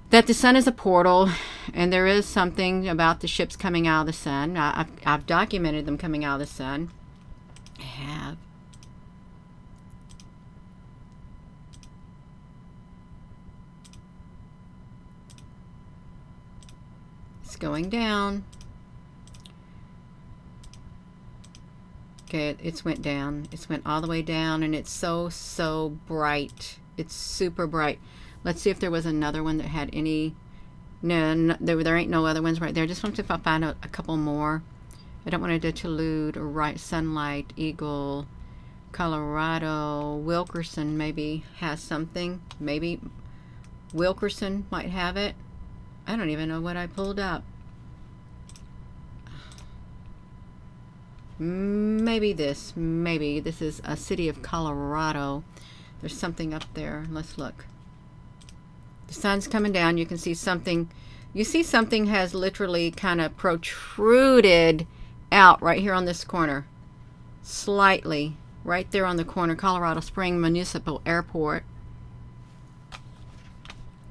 Speaker 1: that the sun is a portal, and there is something about the ships coming out of the sun. I've documented them coming out of the sun. I have. It's going down. Okay, it's went down. It's went all the way down, and it's so bright. It's super bright. Let's see if there was another one that had any. No, there ain't no other ones right there. Just want to find a couple more. I don't want to delude or right. Sunlight, Eagle, Colorado, Wilkerson maybe has something. Maybe Wilkerson might have it. I don't even know what I pulled up. Maybe this is a city of Colorado. There's something up there. Let's look. The sun's coming down. You can see something. You see something has literally kind of protruded out right here on this corner. Slightly. Right there on the corner. Colorado Springs Municipal Airport.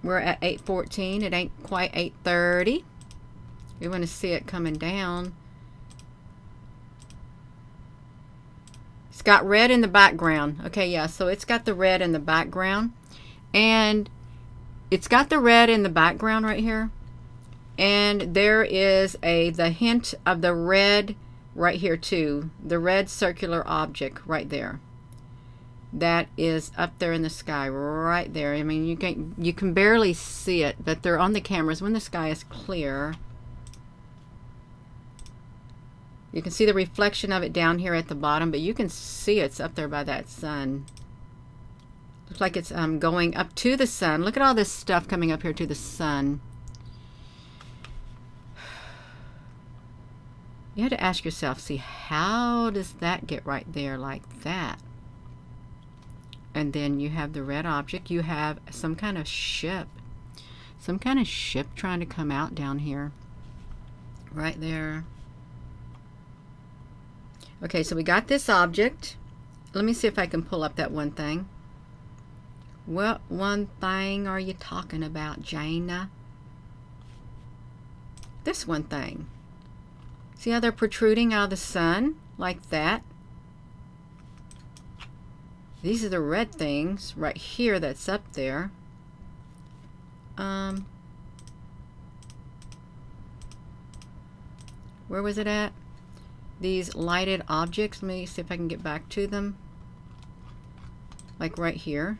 Speaker 1: We're at 8:14. It ain't quite 8:30. We want to see it coming down. got red in the background. Okay, yeah, so it's got the red in the background. And it's got the red in the background right here. And there is the hint of the red right here too. The red circular object right there. That is up there in the sky right there. I mean, you can barely see it, but they're on the cameras when the sky is clear. You can see the reflection of it down here at the bottom, but you can see it's up there by that sun. Looks like it's going up to the sun. Look at all this stuff coming up here to the sun. You had to ask yourself, see, how does that get right there like that? And then you have the red object. You have some kind of ship. Some kind of ship trying to come out down here. Right there. Okay, so we got this object. Let me see if I can pull up that one thing. What one thing are you talking about, Jana? This one thing. See how they're protruding out of the sun? Like that. These are the red things right here that's up there. Where was it at? These lighted objects. Let me see if I can get back to them. Like right here.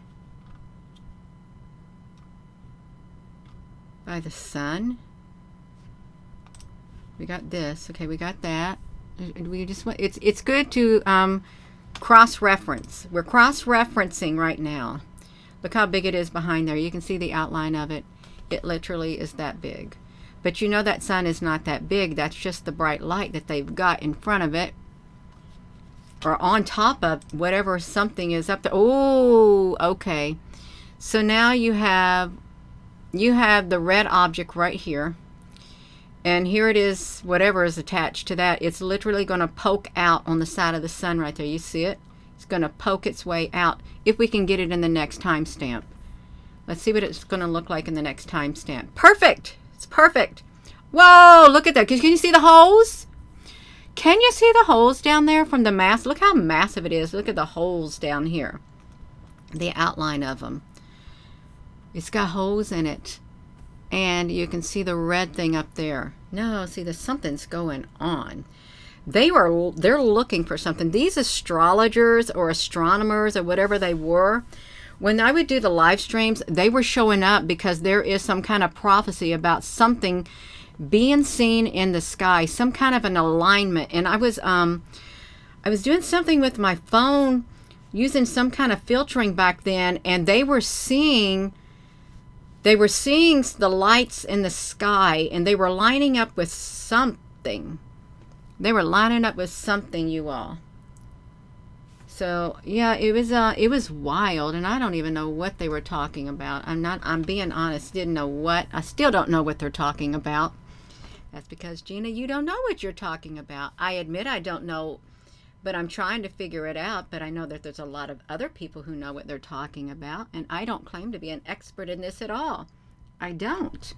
Speaker 1: By the sun. We got this. Okay, we got that. We just want, it's good to cross-reference. We're cross-referencing right now. Look how big it is behind there. You can see the outline of it. It literally is that big. But you know that sun is not that big. That's just the bright light that they've got in front of it. Or on top of whatever something is up there. Oh, okay. So now you have the red object right here. And here it is, whatever is attached to that. It's literally going to poke out on the side of the sun right there. You see it? It's going to poke its way out if we can get it in the next timestamp. Let's see what it's going to look like in the next timestamp. Perfect! It's perfect. Whoa, look at that. Can you see the holes? Can you see the holes down there from the mass? Look how massive it is. Look at the holes down here. The outline of them. It's got holes in it. And you can see the red thing up there. No, see, there's something's going on. They're looking for something. These astrologers or astronomers or whatever they were, when I would do the live streams, they were showing up because there is some kind of prophecy about something being seen in the sky, some kind of an alignment. And I was doing something with my phone using some kind of filtering back then, and they were seeing the lights in the sky, and they were lining up with something. They were lining up with something, you all. So yeah, it was wild, and I don't even know what they were talking about. I'm being honest, I still don't know what they're talking about. That's because, Gina, you don't know what you're talking about. I admit I don't know, but I'm trying to figure it out. But I know that there's a lot of other people who know what they're talking about, and I don't claim to be an expert in this at all. I don't.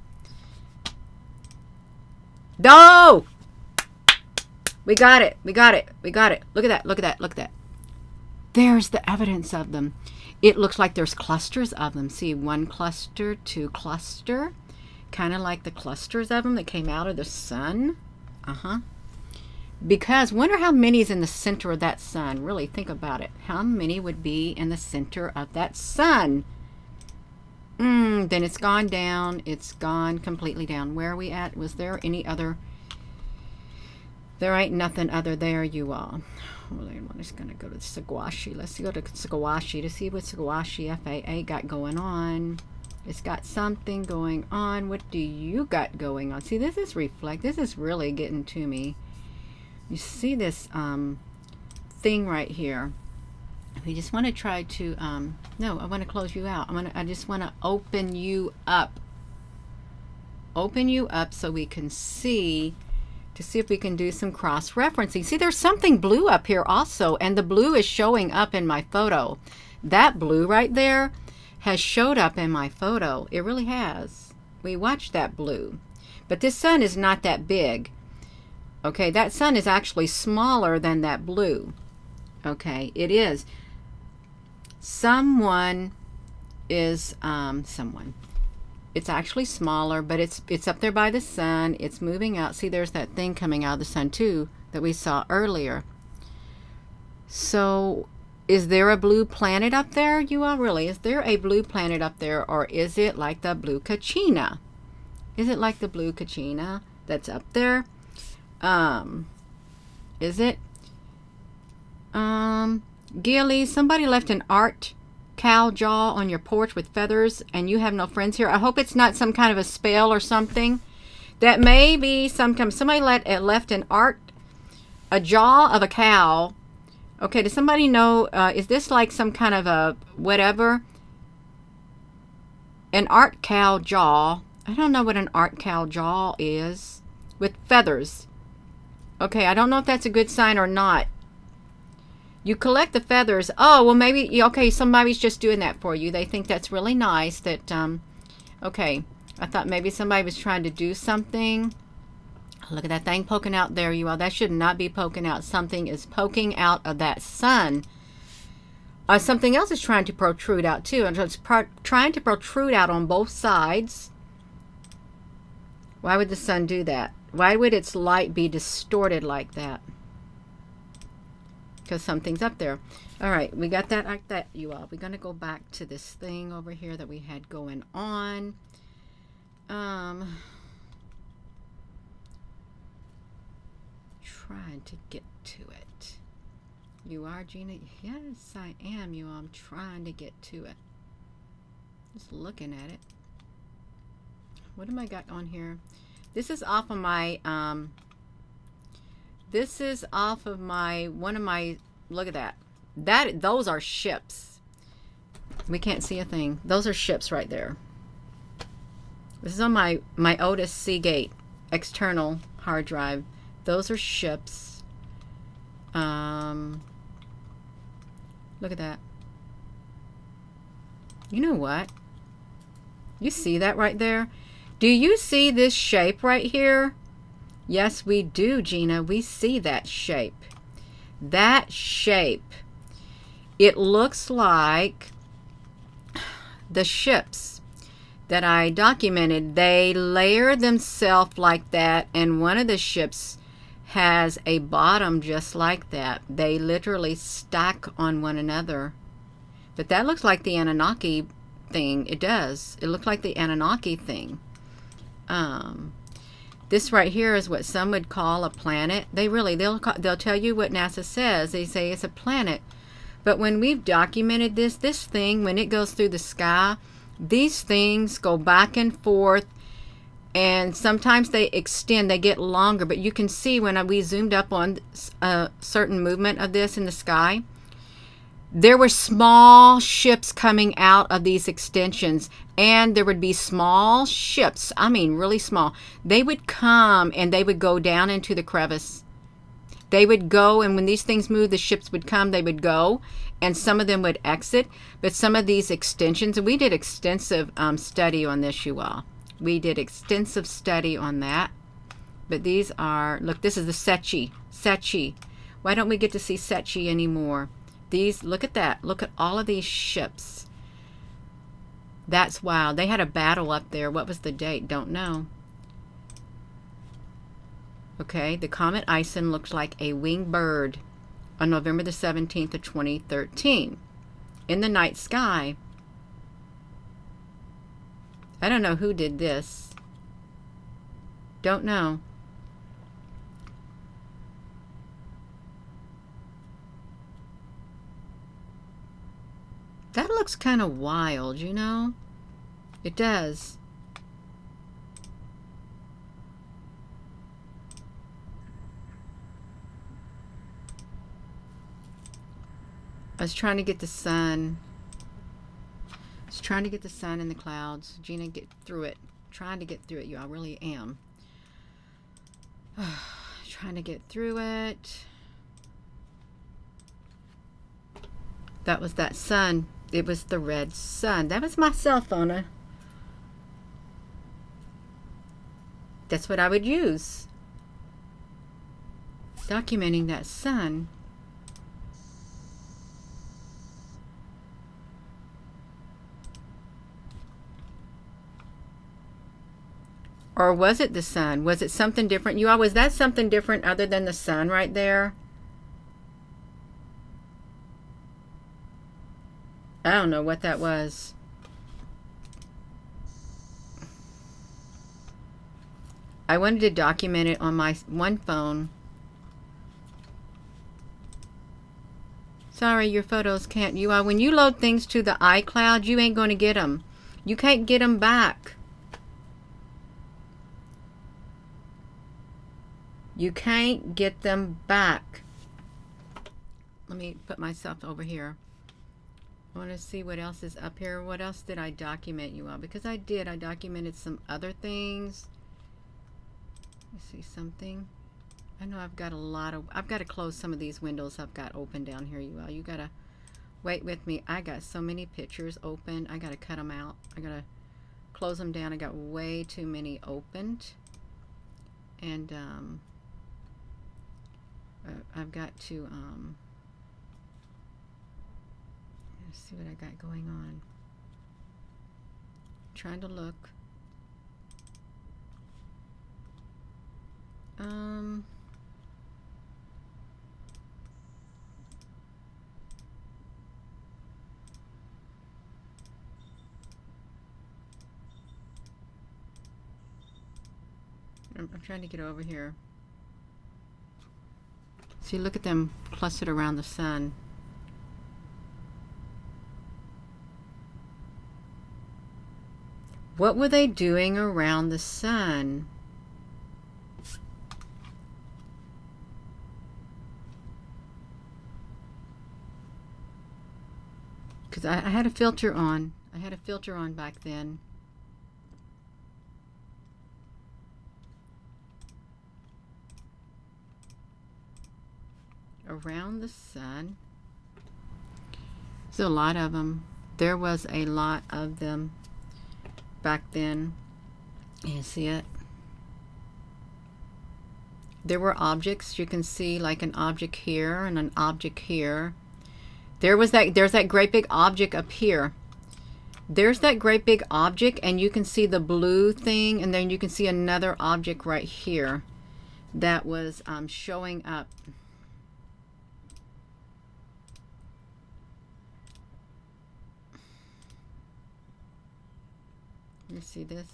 Speaker 1: No! We got it. We got it. We got it. Look at that. Look at that. Look at that. There's the evidence of them. It looks like there's clusters of them. See, one cluster, two cluster. Kind of like the clusters of them that came out of the sun. Because wonder how many is in the center of that sun. Really think about it. How many would be in the center of that sun? Then it's gone down. It's gone completely down. Where are we at? Was there any other? There ain't nothing other there, you all. Well, I'm just going to go to Squashy. Let's go to Squashy to see what Squashy FAA got going on. It's got something going on. What do you got going on? See, this is this is really getting to me. You see this thing right here. We just want to try to no, I want to close you out. I just want to open you up. Open you up so we can see, to see if we can do some cross-referencing. See, there's something blue up here also, and the blue is showing up in my photo. That blue right there has showed up in my photo. It really has. We watched that blue. But this sun is not that big. Okay, that sun is actually smaller than that blue. Okay, it is. Someone is someone. It's actually smaller, but it's up there by the sun. It's moving out. See, there's that thing coming out of the sun too that we saw earlier. So, is there a blue planet up there? You all, really? Is there a blue planet up there, or is it like the blue Kachina? Is it like the blue Kachina that's up there? Is it? Gilly, somebody left an art cow jaw on your porch with feathers, and you have no friends here. I hope it's not some kind of a spell or something. That may be somebody left a jaw of a cow. Okay, does somebody know, is this like some kind of a whatever? An art cow jaw. I don't know what an art cow jaw is. With feathers. Okay, I don't know if that's a good sign or not. You collect the feathers. Oh, well, maybe, okay, somebody's just doing that for you. They think that's really nice that, okay. I thought maybe somebody was trying to do something. Look at that thing poking out there, you all. That should not be poking out. Something is poking out of that sun. Something else is trying to protrude out, too. And it's trying to protrude out on both sides. Why would the sun do that? Why would its light be distorted like that? Because something's up there. All right, we got that like that, you all. We're going to go back to this thing over here that we had going on. Trying to get to it. You are, Gina? Yes, I am, you all. I'm trying to get to it. Just looking at it. What am I got on here? This is off of my, one of my, look at that. Those are ships. We can't see a thing. Those are ships right there. This is on my Otis Seagate external hard drive. Those are ships. Look at that. You know what? You see that right there? Do you see this shape right here? Yes, we do, Gina. We see that shape. That shape. It looks like the ships that I documented. They layer themselves like that, and one of the ships has a bottom just like that. They literally stack on one another. But that looks like the Anunnaki thing. It does. It looks like the Anunnaki thing. This right here is what some would call a planet. They'll tell you what NASA says. They say it's a planet. But when we've documented this thing, when it goes through the sky, these things go back and forth, and sometimes they extend, they get longer. But you can see when we zoomed up on a certain movement of this in the sky, there were small ships coming out of these extensions, and there would be small ships, I mean really small. They would come and they would go down into the crevice. They would go, and when these things moved, the ships would come, they would go, and some of them would exit. But some of these extensions, and we did extensive study on this, you all. We did extensive study on that. But these are, look, this is the Sechi. Sechi. Why don't we get to see Sechi anymore? These, look at that. Look at all of these ships. That's wild. They had a battle up there. What was the date? Don't know. Okay, the comet Ison looks like a winged bird on November the 17th of 2013 in the night sky. I don't know who did this. Don't know. That looks kind of wild, you know? It does. I was trying to get the sun. I was trying to get the sun in the clouds. Gina, get through it. Trying to get through it, you. I really am. Trying to get through it. That was that sun. It was the red sun. That was my cell phone. That's what I would use. Documenting that sun. Or was it the sun? Was it something different? You all, was that something different other than the sun right there? I don't know what that was. I wanted to document it on my one phone. Sorry, your photos can't. You all, when you load things to the iCloud, you ain't going to get them. You can't get them back. You can't get them back. Let me put myself over here. I want to see what else is up here. What else did I document, you all? Because I documented some other things. Let me see something. I know I've got to close some of these windows I've got open down here, you all. You got to wait with me. I got so many pictures open. I got to cut them out. I got to close them down. I got way too many opened. And I've got to let's see what I got going on. I'm trying to look. I'm trying to get over here. See, look at them clustered around the sun. What were they doing around the sun? Because I had a filter on. I had a filter on back then. Around the sun. There's a lot of them. There was a lot of them back then. You see it? There were objects. You can see like an object here and an object here. There's that great big object up here. There's that great big object, and you can see the blue thing, and then you can see another object right here that was showing up. You see this?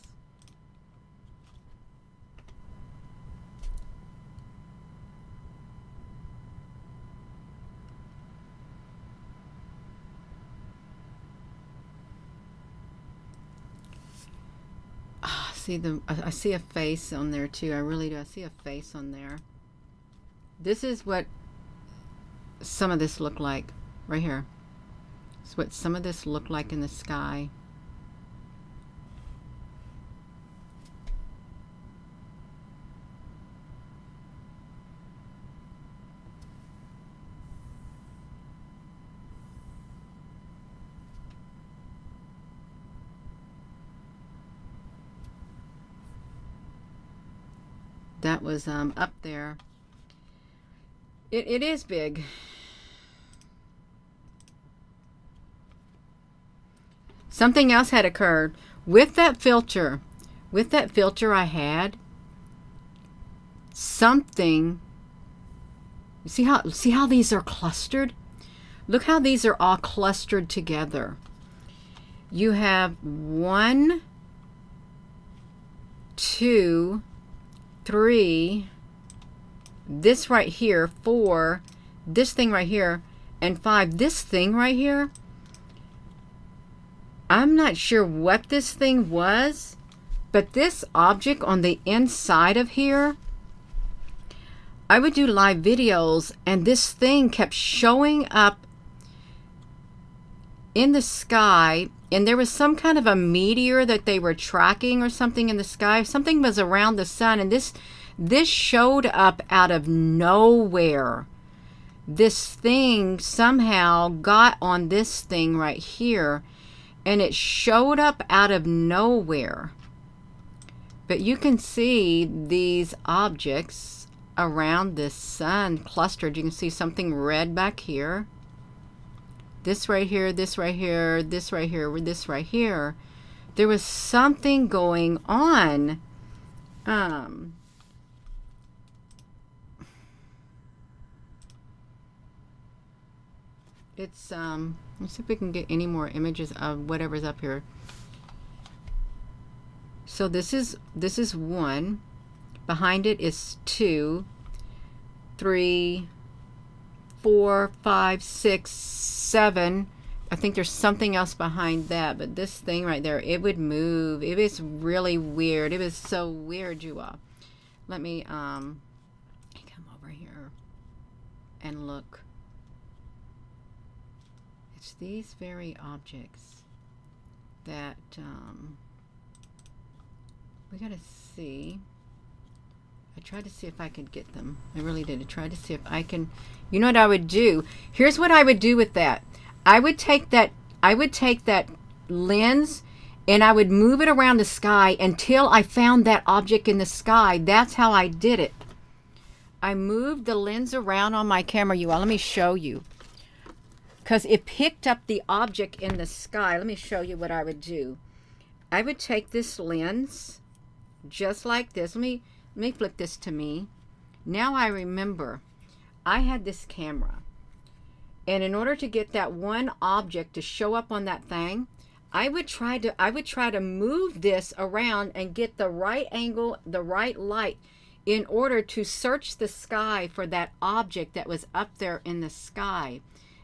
Speaker 1: I see a face on there too. I really do. I see a face on there. This is what some of this looked like right here. It's what some of this looked like in the sky. That was up there. It is big. Something else had occurred with that filter. With that filter I had, something. See how these are clustered? Look how these are all clustered together. You have 1, 2, 3, this right here, 4, this thing right here, and 5, this thing right here. I'm not sure what this thing was, but this object on the inside of here, I would do live videos, and this thing kept showing up in the sky, and there was some kind of a meteor that they were tracking or something in the sky. Something was around the sun, and this showed up out of nowhere. This thing somehow got on this thing right here, and it showed up out of nowhere. But you can see these objects around this sun clustered. You can see something red back here. This right here, this right here, this right here, this right here. There was something going on Um, it's let's see if we can get any more images of whatever's up here. So this is 1. Behind it is 2, 3, 4, 5, 6, 7. I think there's something else behind that, but this thing right there, it would move. It was really weird. It was so weird, you all. Let me come over here and look. It's these very objects that we gotta see. I tried to see if I could get them. I really did. I tried to see if I can. You know what I would do? Here's what I would do with that. I would take that lens and I would move it around the sky until I found that object in the sky. That's how I did it. I moved the lens around on my camera, you all. Let me show you. Because it picked up the object in the sky. Let me show you what I would do. I would take this lens just like this. Let me flip this to me. Now I remember I had this camera. And in order to get that one object to show up on that thing, I would try to move this around and get the right angle, the right light in order to search the sky for that object that was up there in the sky.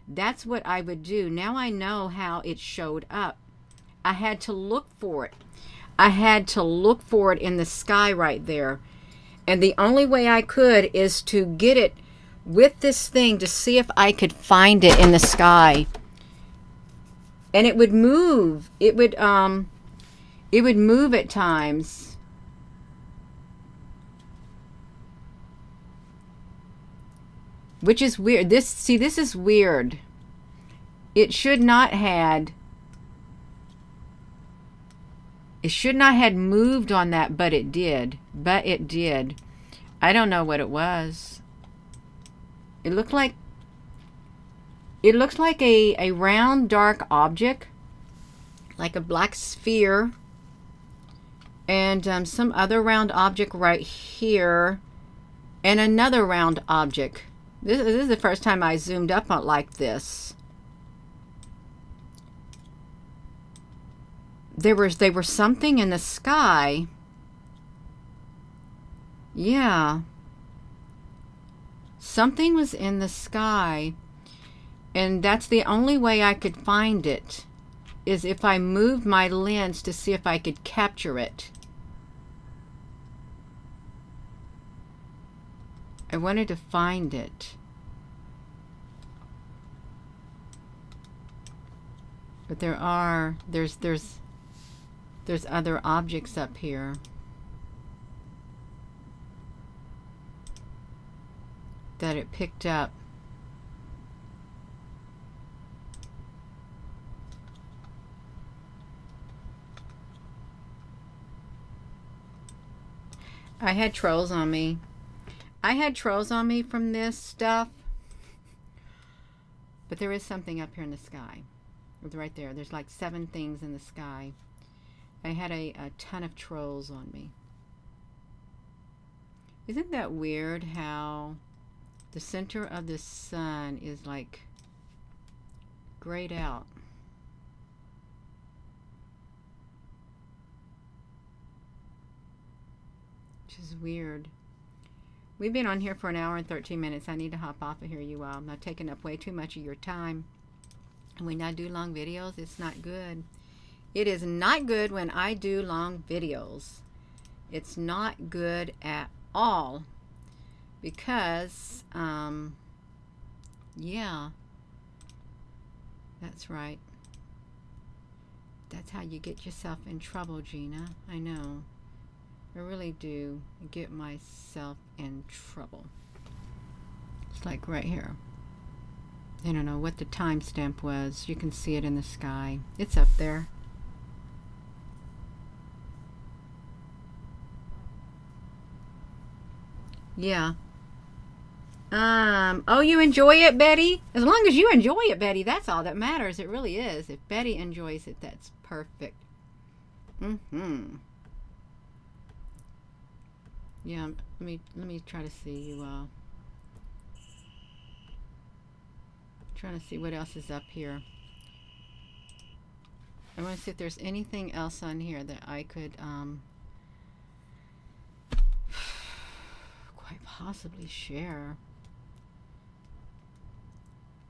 Speaker 1: That's what I would do. Now I know how it showed up. I had to look for it. I had to look for it in the sky right there. And the only way I could is to get it with this thing to see if I could find it in the sky. And it would move. It would move at times. Which is weird. This is weird. It should not had moved on that, but it did. But it did. I don't know what it was. It looks like a round dark object, like a black sphere, and some other round object right here, and another round object. This is the first time I zoomed up on like this. There was something in the sky. Yeah. Something was in the sky. And that's the only way I could find it, is if I moved my lens to see if I could capture it. I wanted to find it. But there's other objects up here. That it picked up. I had trolls on me. I had trolls on me from this stuff. But there is something up here in the sky. It's right there. There's like 7 things in the sky. I had a ton of trolls on me. Isn't that weird how the center of the sun is like grayed out? Which is weird. We've been on here for 1 hour and 13 minutes. I need to hop off of here, you all. I'm not taking up way too much of your time. And when I do long videos, it's not good. It is not good when I do long videos. It's not good at all. Because, yeah. That's right. That's how you get yourself in trouble, Gina. I know. I really do get myself in trouble. It's like right here. I don't know what the timestamp was. You can see it in the sky. It's up there. Yeah. Oh, you enjoy it, Betty? As long as you enjoy it, Betty, that's all that matters. It really is. If Betty enjoys it, that's perfect. Yeah, let me try to see you all. Trying to see what else is up here. I want to see if there's anything else on here that I could quite possibly share.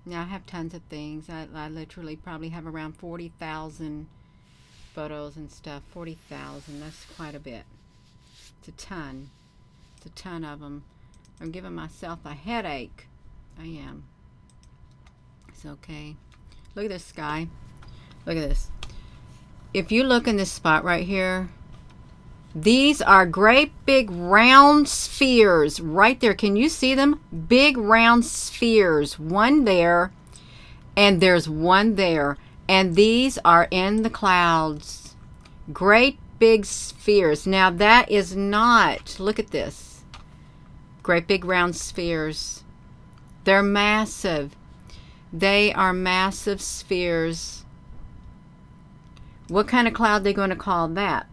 Speaker 1: Now I have tons of things. I literally probably have around 40,000 photos and stuff. 40,000, that's quite a bit. It's a ton. It's a ton of them. I'm giving myself a headache. I am. It's okay. Look at this sky. Look at this. If you look in this spot right here, these are great big round spheres right there. Can you see them? Big round spheres. One there, and there's one there. And these are in the clouds. Great big spheres. Now that is not, look at this. Great big round spheres. They're massive. They are massive spheres. What kind of cloud are they going to call that?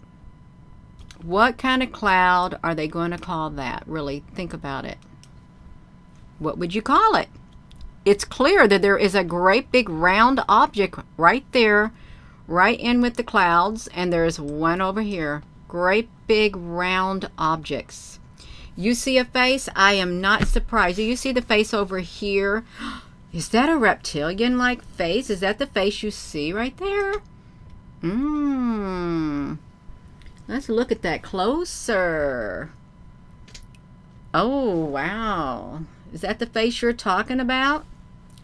Speaker 1: What kind of cloud are they going to call that? Really, think about it. What would you call it? It's clear that there is a great big round object right there, right in with the clouds, and there's one over here. Great big round objects. You see a face? I am not surprised. Do you see the face over here? Is that a reptilian-like face? Is that the face you see right there? Let's look at that closer. Oh, wow. Is that the face you're talking about?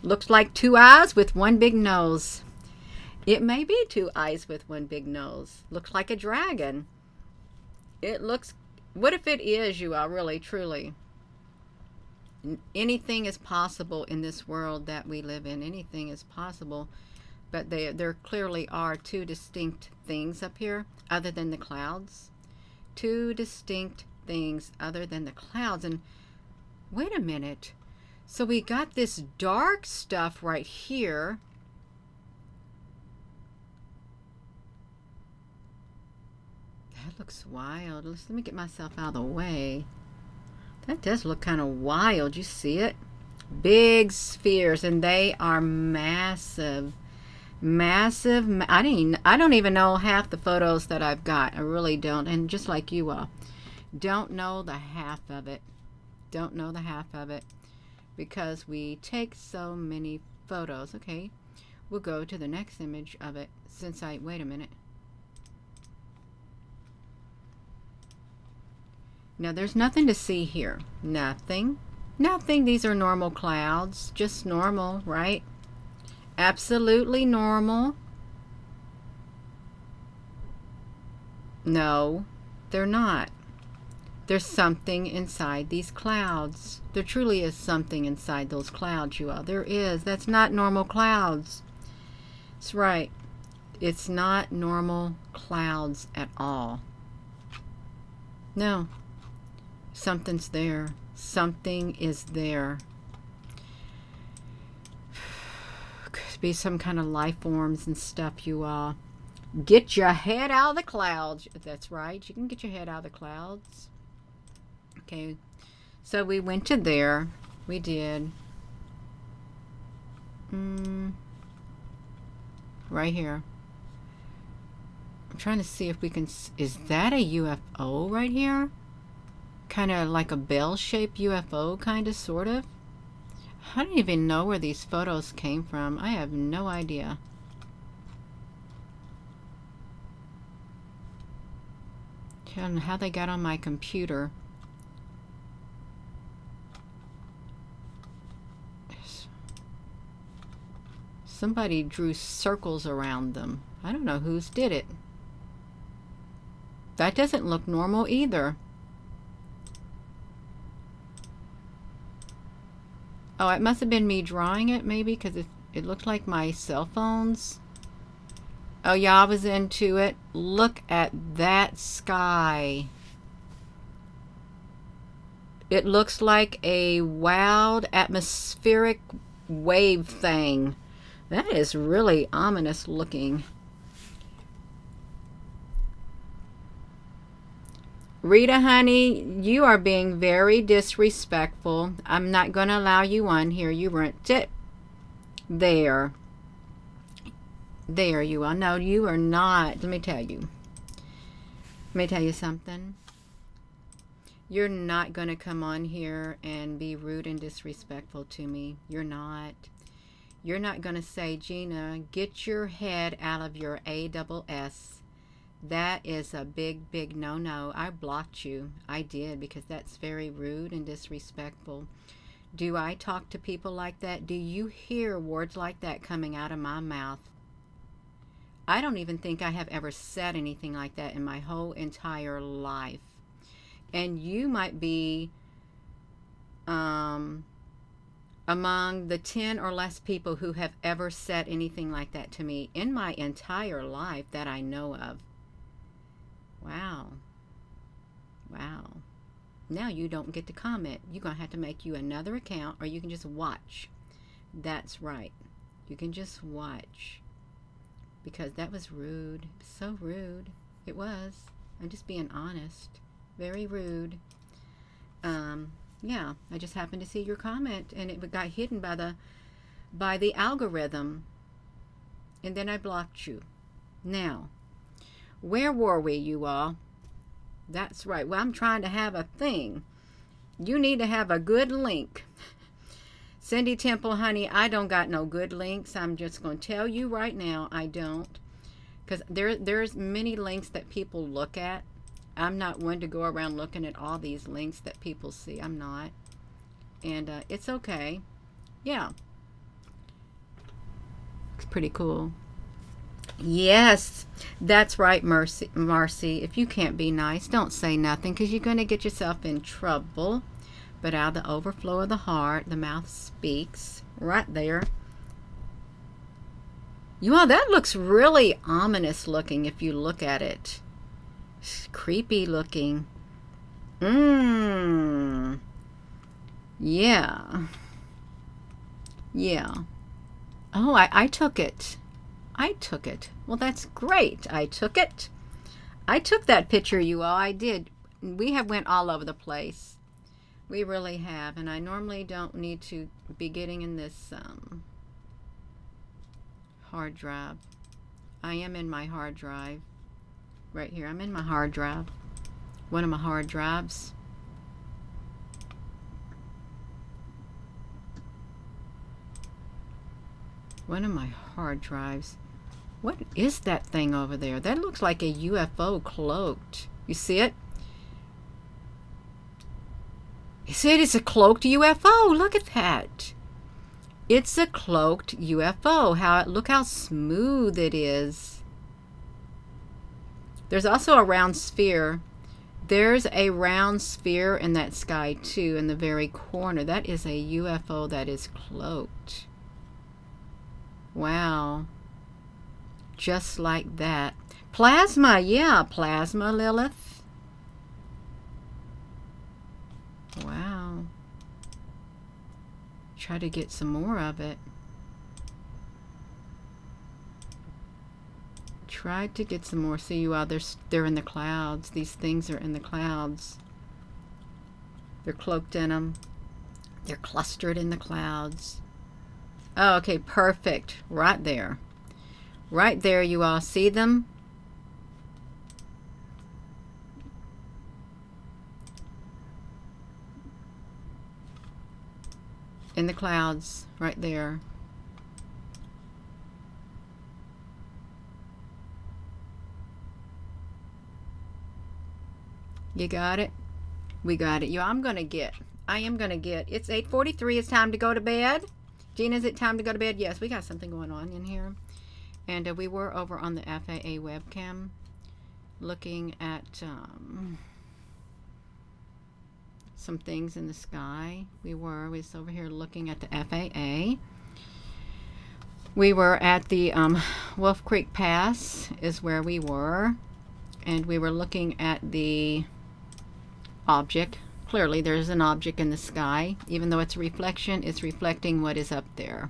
Speaker 1: Looks like two eyes with one big nose. It may be two eyes with one big nose. Looks like a dragon. It looks... What if it is, you all, really, truly? Anything is possible in this world that we live in. Anything is possible. But there clearly are two distinct things up here other than the clouds. Two distinct things other than the clouds. And wait a minute. So we got this dark stuff right here. That looks wild. Let me get myself out of the way. That does look kind of wild. You see it? Big spheres, and they are massive. Massive. I don't even know half the photos that I've got. I really don't. And just like you all, don't know the half of it. Don't know the half of it because we take so many photos. Okay, we'll go to the next image of it. Wait a minute. Now there's nothing to see here. Nothing. Nothing. These are normal clouds. Just normal, right? Absolutely normal. No, they're not. There's something inside these clouds. There truly is something inside those clouds, you all. There is. That's not normal clouds. That's right. It's not normal clouds at all. No. Something's there. Something is there. Could be some kind of life forms and stuff, you all. Get your head out of the clouds. That's right. You can get your head out of the clouds. Okay. So we went to there. We did. Right here. I'm trying to see if we can... Is that a UFO right here? Kind of like a bell-shaped UFO, kind of, sort of. I don't even know where these photos came from. I have no idea. I don't know how they got on my computer. Somebody drew circles around them. I don't know whose did it. That doesn't look normal either. Oh, it must have been me drawing it, maybe, because it looked like my cell phones. Oh, yeah, I was into it. Look at that sky. It looks like a wild atmospheric wave thing. That is really ominous looking. Rita, honey, you are being very disrespectful. I'm not going to allow you on here. You weren't it. There. There you are. No, you are not. Let me tell you. Let me tell you something. You're not going to come on here and be rude and disrespectful to me. You're not. You're not going to say, Gina, get your head out of your ASS. That is a big, big no-no. I blocked you. I did, because that's very rude and disrespectful. Do I talk to people like that? Do you hear words like that coming out of my mouth? I don't even think I have ever said anything like that in my whole entire life. And you might be among the 10 or less people who have ever said anything like that to me in my entire life that I know of. Wow. Wow. Now you don't get to comment. You're going to have to make you another account, or you can just watch. That's right. You can just watch. Because that was rude. So rude. It was. I'm just being honest. Very rude. Yeah, I just happened to see your comment, and it got hidden by the algorithm, and then I blocked you. Now, where were we, you all? That's right. Well, I'm trying to have a thing. You need to have a good link. Cindy Temple, honey, I don't got no good links. I'm just going to tell you right now, I don't. Because there's many links that people look at. I'm not one to go around looking at all these links that people see. I'm not. And it's okay. Yeah. It's pretty cool. Yes, that's right, Marcy. If you can't be nice, don't say nothing, because you're going to get yourself in trouble. But out of the overflow of the heart, the mouth speaks. Right there. You all, that looks really ominous looking if you look at it. It's creepy looking. Yeah. Yeah. Oh, I took it. I took it. Well, that's great. I took it. I took that picture, you all. I did. We have went all over the place. We really have. And I normally don't need to be getting in this hard drive. I am in my hard drive. Right here. I'm in my hard drive. One of my hard drives. One of my hard drives. What is that thing over there? That looks like a UFO cloaked. You see it? You see it? It's a cloaked UFO. Look at that. It's a cloaked UFO. Look how smooth it is. There's also a round sphere. There's a round sphere in that sky too, in the very corner. That is a UFO that is cloaked. Wow. Just like that. Plasma, yeah, plasma, Lilith. Wow. Try to get some more of it. Tried to get some more. See, you all, they're in the clouds. These things are in the clouds. They're cloaked in them. They're clustered in the clouds. Oh, okay, perfect. Right there. Right there, you all see them? In the clouds, right there. You got it? We got it. I am going to get. It's 8:43. It's time to go to bed. Gina, is it time to go to bed? Yes, we got something going on in here. And we were over on the FAA webcam looking at some things in the sky. We was over here looking at the FAA. We were at the Wolf Creek Pass is where we were. And we were looking at the object. Clearly there's an object in the sky. Even though it's a reflection, it's reflecting what is up there.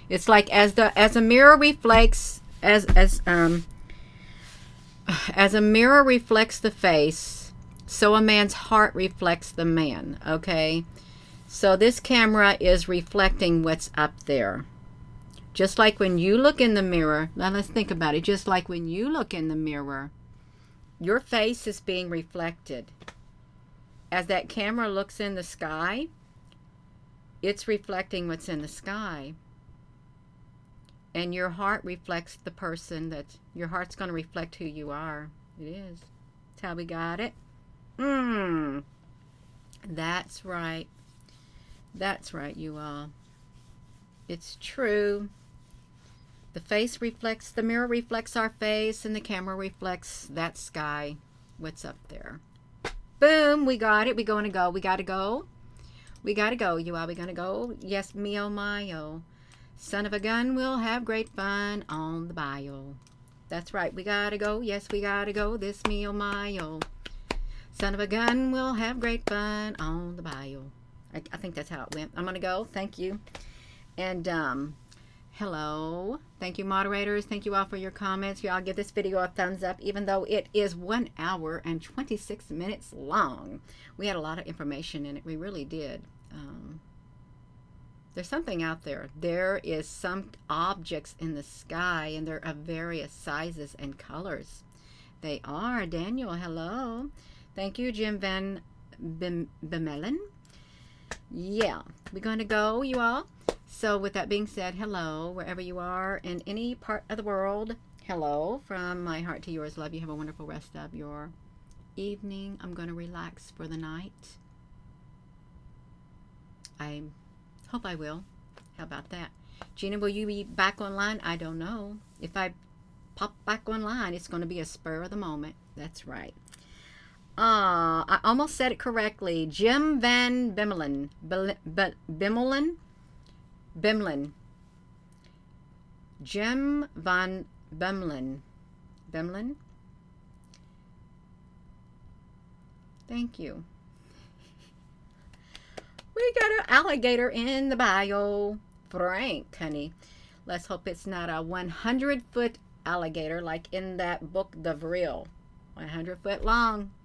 Speaker 1: It's like as a mirror reflects as a mirror reflects the face, so a man's heart reflects the man, okay? So this camera is reflecting what's up there. Just like when you look in the mirror, now let's think about it. Just like when you look in the mirror, your face is being reflected. As that camera looks in the sky, it's reflecting what's in the sky. And your heart reflects the person that, your heart's going to reflect who you are. It is. That's how we got it. That's right. That's right, you all. It's true. The face reflects, the mirror reflects our face, and the camera reflects that sky, what's up there. Boom, we got it. We going to go. We got to go. We got to go, you all. We going to go. Yes, me oh my oh. Son of a gun, we'll have great fun on the bio. That's right. We got to go. Yes, we got to go. This me oh my oh. Son of a gun, we'll have great fun on the bio. I think that's how it went. I'm going to go. Thank you. And, hello. Thank you, moderators. Thank you all for your comments. Y'all give this video a thumbs up, even though it is 1 hour and 26 minutes long. We had a lot of information in it. We really did. There's something out there. There is some objects in the sky, and they're of various sizes and colors. They are. Daniel, hello. Thank you, Jim Van Bemelen. Yeah, we're going to go, you all. So with that being said, hello, wherever you are in any part of the world. Hello, from my heart to yours. Love you. Have a wonderful rest of your evening. I'm going to relax for the night. I hope I will. How about that? Gina, will you be back online? I don't know. If I pop back online, it's going to be a spur of the moment. That's right. I almost said it correctly. Jim Van Bemelen. Bemelen? Jim Van Bemelen. Bemelen? Thank you. We got an alligator in the bio. Frank, honey. Let's hope it's not a 100-foot alligator like in that book, The Vril. 100 foot long.